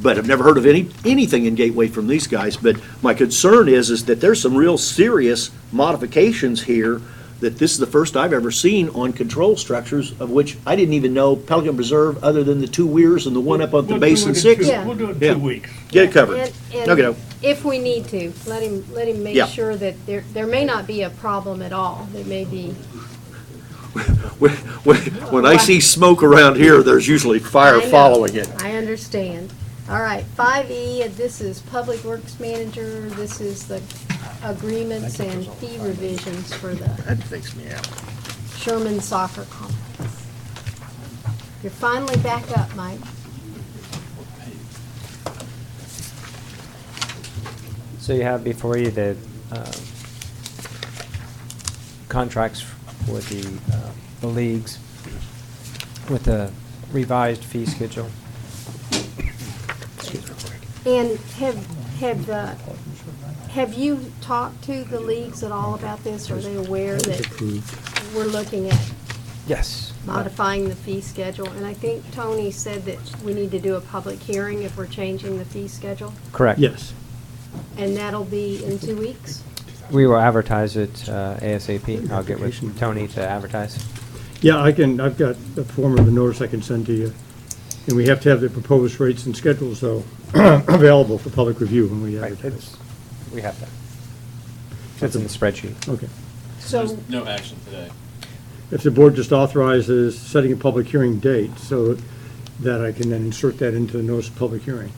But I've never heard of anything in Gateway from these guys. But my concern is that there's some real serious modifications here, that this is the first I've ever seen on control structures, of which I didn't even know Pelican Preserve, other than the two weirs and the one up on the We'll base do and it in six. two- Yeah. We'll do it Yeah. in 2 weeks. Get it covered. And Okay, no. if we need to, let him make Yeah. sure that there may not be a problem at all. There may be. When I see smoke around here, there's usually fire I know. following it. I understand. All right, 5E, this is Public Works Manager. This is the agreements and fee revisions for the That fakes me out. Sherman Soccer Complex. You're finally back up, Mike. So you have before you the contracts for the leagues with the revised fee schedule. And have you talked to the leagues at all about this? Are they aware that we're looking at Yes. modifying the fee schedule? And I think Tony said that we need to do a public hearing if we're changing the fee schedule, Correct. Yes. and that'll be in 2 weeks? We will advertise it ASAP. I'll get with Tony to advertise. Yeah, I've got a form of the notice I can send to you. And we have to have the proposed rates and schedules, though, available for public review when we Right, advertise. we have that. It's in the spreadsheet. Okay. So, no action today. If the board just authorizes setting a public hearing date, so that I can then insert that into the notice of public hearing.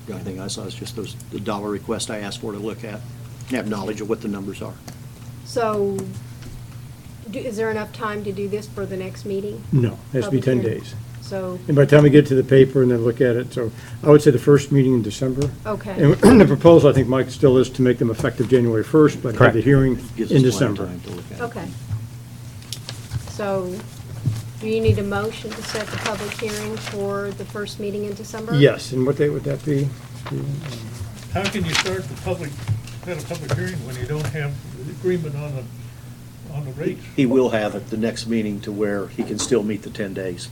The only thing I saw is just the dollar request I asked for to look at, and have knowledge of what the numbers are. so is there enough time to do this for the next meeting? No, it has to be Public 10 hearing? days. So, And by the time we get to the paper and then look at it, so I would say the first meeting in December. okay. And the proposal, I think, Mike, still is to make them effective January 1st, but have Correct. the hearing Gives in us plenty of December. time to look at it. Okay. So, do you need a motion to set the public hearing for the first meeting in December? Yes, and what date would that be? How can you start set a public hearing when you don't have the agreement on the rates? He will have at the next meeting to where he can still meet the 10 days.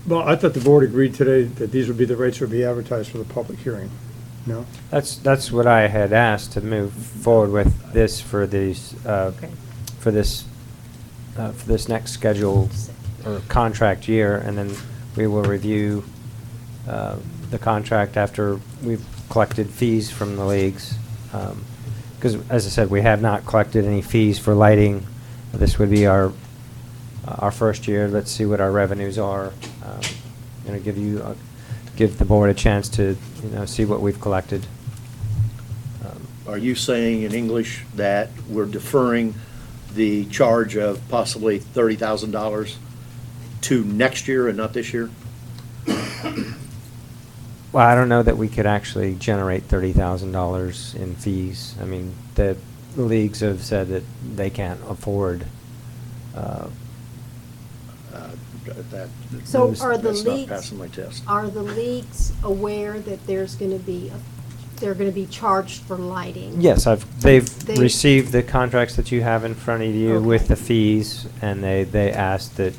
Well, I thought the board agreed today that these would be the rates that would be advertised for the public hearing. No? That's what I had asked, to move forward with this for these, Okay. for this next scheduled or contract year, and then we will review the contract after we've collected fees from the leagues. Because, as I said, we have not collected any fees for lighting. This would be our first year. Let's see what our revenues are. Give the board a chance to, see what we've collected. Are you saying in English that we're deferring the charge of possibly $30,000 to next year and not this year? Well, I don't know that we could actually generate $30,000 in fees. I mean, the leagues have said that they can't afford. So are the That's not leagues, passing my test. are the leagues aware that there's going to be, they're going to be charged for lighting? Yes, they've They- received the contracts that you have in front of you with Okay. the fees, and they asked that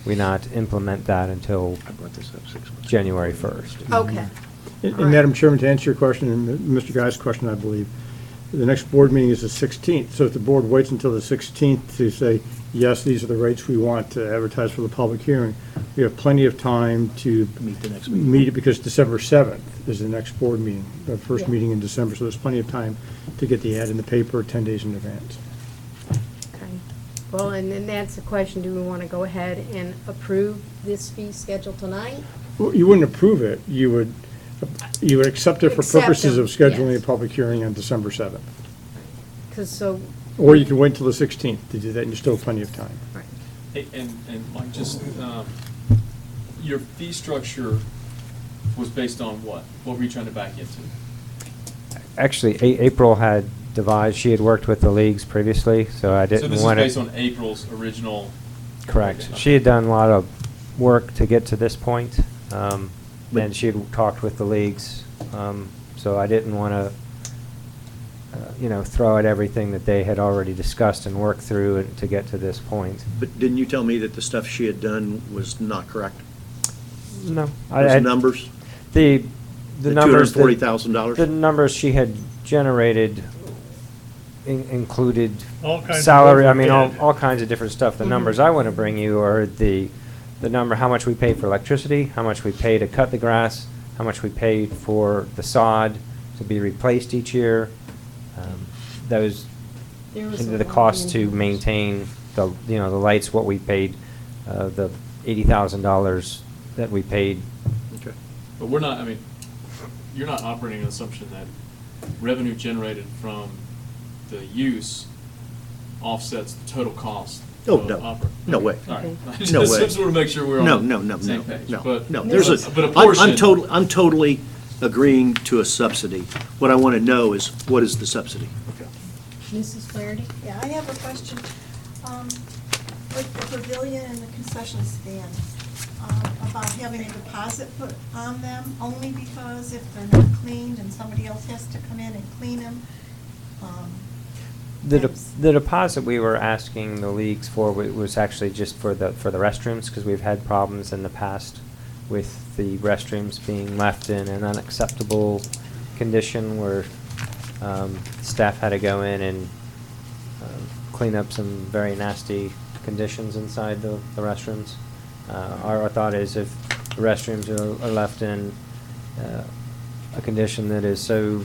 we not implement that until I brought this up 6 months ago. January 1st. Okay. And Madam Chairman, to answer your question, and Mr. Guy's question, I believe, the next board meeting is the 16th. So if the board waits until the 16th to say, yes, these are the rates we want to advertise for the public hearing, we have plenty of time to Meet the next meeting. meet it, because December 7th is the next board meeting, the first Yeah. meeting in December. So there's plenty of time to get the ad in the paper 10 days in advance. Okay. Well, and then that's the question, do we want to go ahead and approve this fee schedule tonight? Well, you wouldn't approve it. You would accept it for Accept purposes them, of scheduling a yes. public hearing on December 7th. Because so, Or you can wait until the 16th to do that, and you still have plenty of time. right. Hey, and Mike, just, your fee structure was based on what? What were you trying to back into? Actually, April had devised, she had worked with the leagues previously, so I So didn't this is want to. based on April's original? Correct. Okay. She had done a lot of work to get to this point, But- And she had talked with the leagues, so I didn't want to, throw out everything that they had already discussed and worked through and to get to this point. But didn't you tell me that the stuff she had done was not correct? No. Those numbers? The numbers. $240,000? The numbers she had generated included All kinds of salary, I mean, overhead. all kinds of different stuff. The numbers I want to bring you are the number, how much we pay for electricity, how much we pay to cut the grass, how much we pay for the sod to be replaced each year. Those, There was into a the lot cost in to there. maintain the lights, what we paid, the $80,000 that we paid. Okay. But we're not, I mean, you're not operating an assumption that revenue generated from the use offsets the total cost. Oh, of no. oper- No Okay. way. All right. Okay. I just No way. just want to make sure we're on No, the no, no, same no, page. no, But- no. No. There's but a I'm portion. I'm totally agreeing to a subsidy. What I want to know is, what is the subsidy? Mrs. Flaherty? Yeah, I have a question. With the pavilion and the concession stand, about having a deposit put on them only because if they're not cleaned and somebody else has to come in and clean them. The deposit we were asking the leagues for was actually just for the restrooms, because we've had problems in the past with the restrooms being left in an unacceptable condition where staff had to go in and clean up some very nasty conditions inside the restrooms. Our thought is if the restrooms are left in a condition that is so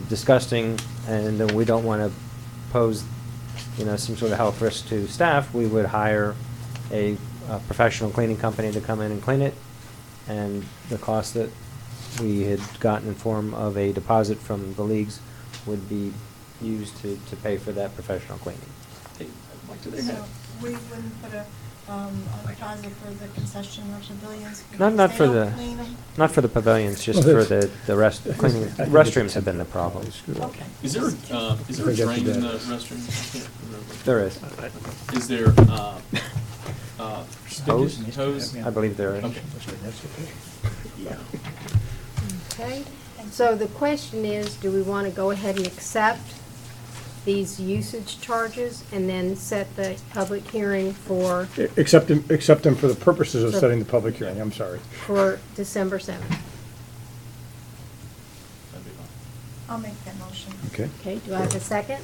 disgusting and that we don't want to pose, some sort of health risk to staff, we would hire a professional cleaning company to come in and clean it. And the cost that we had gotten in form of a deposit from the leagues would be used to pay for that professional cleaning. Hey, Mike, do they So have- we wouldn't put a deposit for the concession or pavilions? Not because for they don't the, clean 'em? not for the pavilions, just Well, for the rest, cleaning, I think restrooms it's have been the problem. Okay. Is there a I think that's drain in the what that is. restroom? I can't remember. There is, Is there, Hose? hose? I believe there is. Okay. Yeah. Okay, so the question is, do we want to go ahead and accept these usage charges and then set the public hearing for Accept them for the purposes of So- setting the public hearing, I'm sorry. December 7th? That'd be fine. I'll make that motion. Okay. Okay, do I have a second?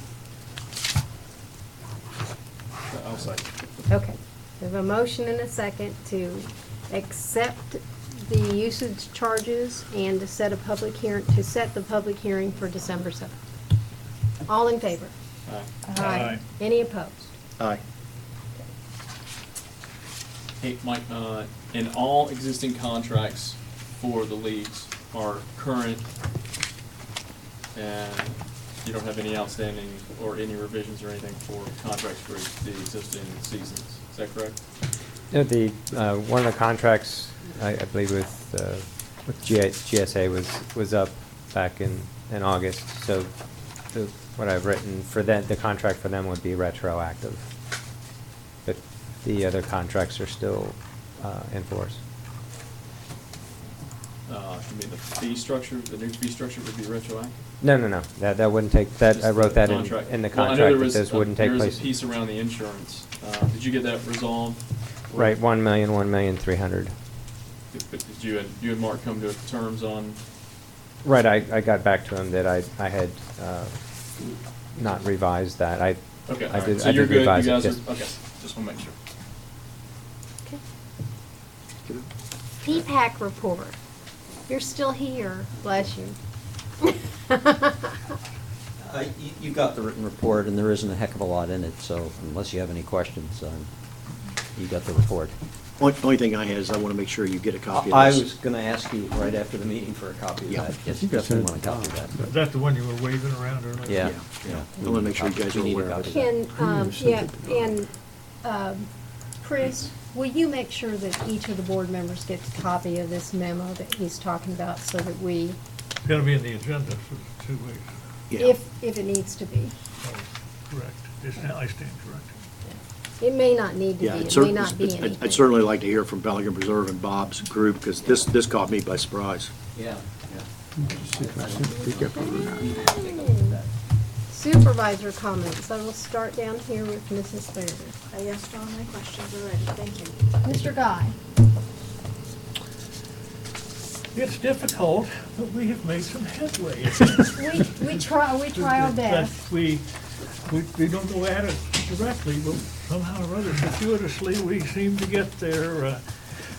I'll second. Okay, we have a motion and a second to accept the usage charges and to set a public hearing, to set the public hearing for December 7th. All in favor? Aye. Aye. Any opposed? Aye. Hey, Mike, and all existing contracts for the leagues are current, and you don't have any outstanding or any revisions or anything for contracts for the existing seasons. Is that correct? One of the contracts, I believe with GSA was up back in August, so what I've written for that, the contract for them would be retroactive. But the other contracts are still in force. You mean the fee structure, the new fee structure would be retroactive? No, that wouldn't take, that, I Just wrote that contract. in the Well, I know contract, there that was those a- wouldn't take There place. was a piece around the insurance. Did you get that resolved? Right, 1,300,000. Did you and Mark come to terms on? Right, I got back to him that I had not revised that. Okay, I all right. did, So I you're did good, you revise it, guys yes. are, okay, just want to make sure. Okay. P-PAC report. You're still here, bless you. You got the written report, and there isn't a heck of a lot in it, so unless you have any questions, you got the report. Only thing I have is I want to make sure you get a copy I of was this. going to ask you right after the meeting for a copy of Yeah. that. Yes, You can definitely send want a copy of that. Is that the one you were waving around earlier? Yeah, Yeah. yeah. I want to make sure you guys are We need a aware of copy it. Can, yeah, and, Chris, will you make sure that each of the board members gets a copy of this memo that he's talking about so that we, It's gonna be in the agenda for 2 weeks. Yeah. if it needs to be? Oh, correct. I stand corrected. It may not need to be, Yeah, it may not be anything. I'd certainly like to hear from Pelican Preserve and Bob's group, because this caught me by surprise. Yeah. See if I sent the Gephardt or not. Supervisor comments. I will start down here with Mrs. Fairman. I asked all my questions already, thank you. Mr. Guy? It's difficult, but we have made some headway. We try our best. We don't go at it directly, but somehow or other fortuitously, we seem to get there.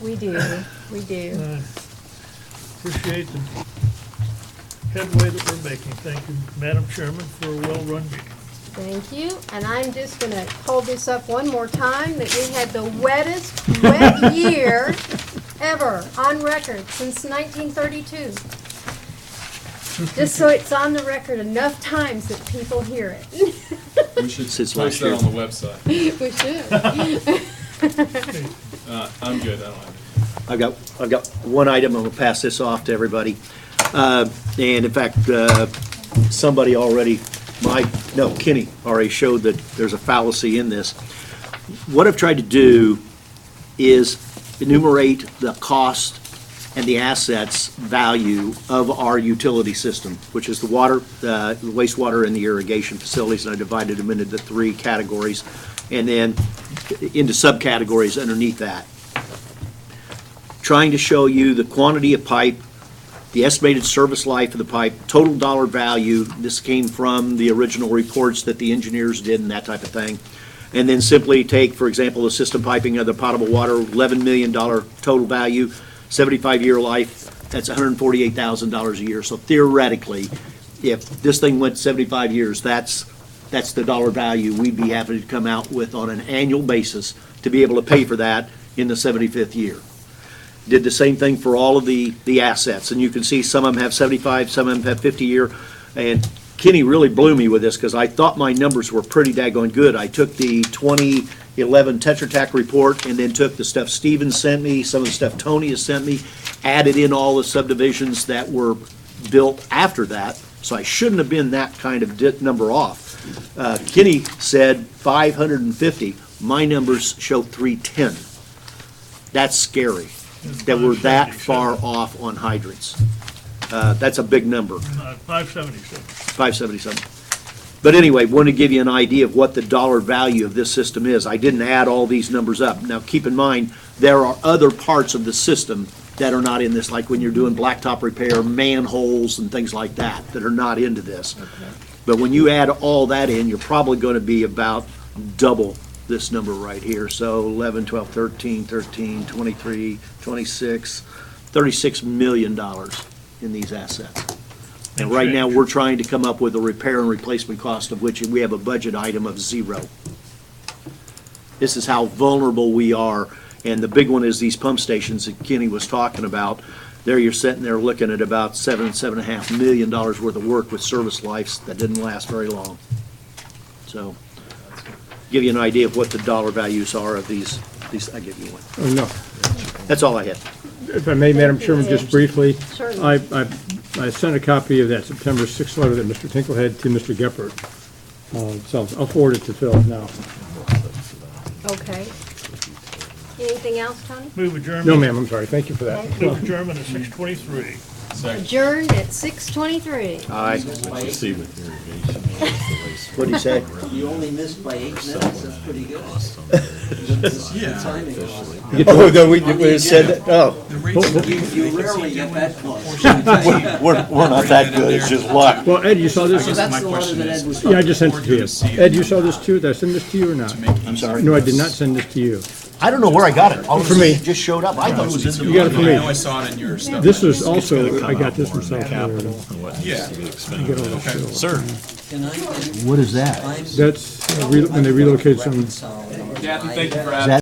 We do, we do. Appreciate the headway that we're making. Thank you, Madam Chairman, for a well-run meeting. Thank you, and I'm just gonna hold this up one more time, that we had the wettest wet year ever on record since 1932. Just so it's on the record enough times that people hear it. We should Since post last that year. on the website. We should. I'm good, I don't have I've got one item, I'm gonna pass this off to everybody. And in fact, somebody already, Kenny already showed that there's a fallacy in this. What I've tried to do is enumerate the cost and the assets value of our utility system, which is the water, the wastewater, and the irrigation facilities, and I divided them into the three categories, and then into subcategories underneath that. Trying to show you the quantity of pipe, the estimated service life of the pipe, total dollar value. This came from the original reports that the engineers did and that type of thing. And then simply take, for example, the system piping of the potable water, $11 million total value, 75-year life, that's $148,000 a year. So theoretically, if this thing went 75 years, that's the dollar value we'd be happy to come out with on an annual basis to be able to pay for that in the 75th year. Did the same thing for all of the assets, and you can see some of them have 75, some of them have 50-year, and Kenny really blew me with this, because I thought my numbers were pretty daggone good. I took the 2011 Tetra Tech report, and then took the stuff Steven sent me, some of the stuff Tony has sent me, added in all the subdivisions that were built after that, so I shouldn't have been that kind of number off. Kenny said 550, my numbers show 310. That's scary, that we're that far off on hydrants. That's a big number. 577. 577. But anyway, want to give you an idea of what the dollar value of this system is. I didn't add all these numbers up. Now, keep in mind, there are other parts of the system that are not in this, like when you're doing blacktop repair, manholes, and things like that, that are not into this. But when you add all that in, you're probably going to be about double this number right here. So 11, 12, 13, 23, 26, $36 million in these assets. And right now, we're trying to come up with a repair and replacement cost of which we have a budget item of 0. This is how vulnerable we are. And the big one is these pump stations that Kenny was talking about. There you're sitting there looking at about $7.5 million worth of work with service lives that didn't last very long. So, give you an idea of what the dollar values are of these, I give you one. Oh, no. That's all I had. If I may, Madam Chairman, just briefly, Certainly. I sent a copy of that September 6th letter that Mr. Tinkle had to Mr. Gephardt. So I'll forward it to Phil now. Okay. Anything else, Tony? Move adjournment. No, ma'am, I'm sorry. Thank you for that. Move adjournment at 6:23. Adjourned at 6:23. Aye. See with irrigation. What'd he say? You only missed by 8 minutes, that's pretty good. Timing. Oh, no, we said that, oh. You rarely get that close. We're not that good, it's just luck. Well, Ed, you saw this? That's the letter that Ed was. Yeah, I just sent it to you. Ed, you saw this too? Did I send this to you or not? I'm sorry? No, I did not send this to you. I don't know where I got it. All of a For sudden, me. it just showed up. I thought it was in the. You got it for me. I saw it in your stuff. This was also, I got this from South Florida. Yeah. I get all this still. Sir. Can I get What is that? That's when they relocated some reconciling Kathy, thank you for Is that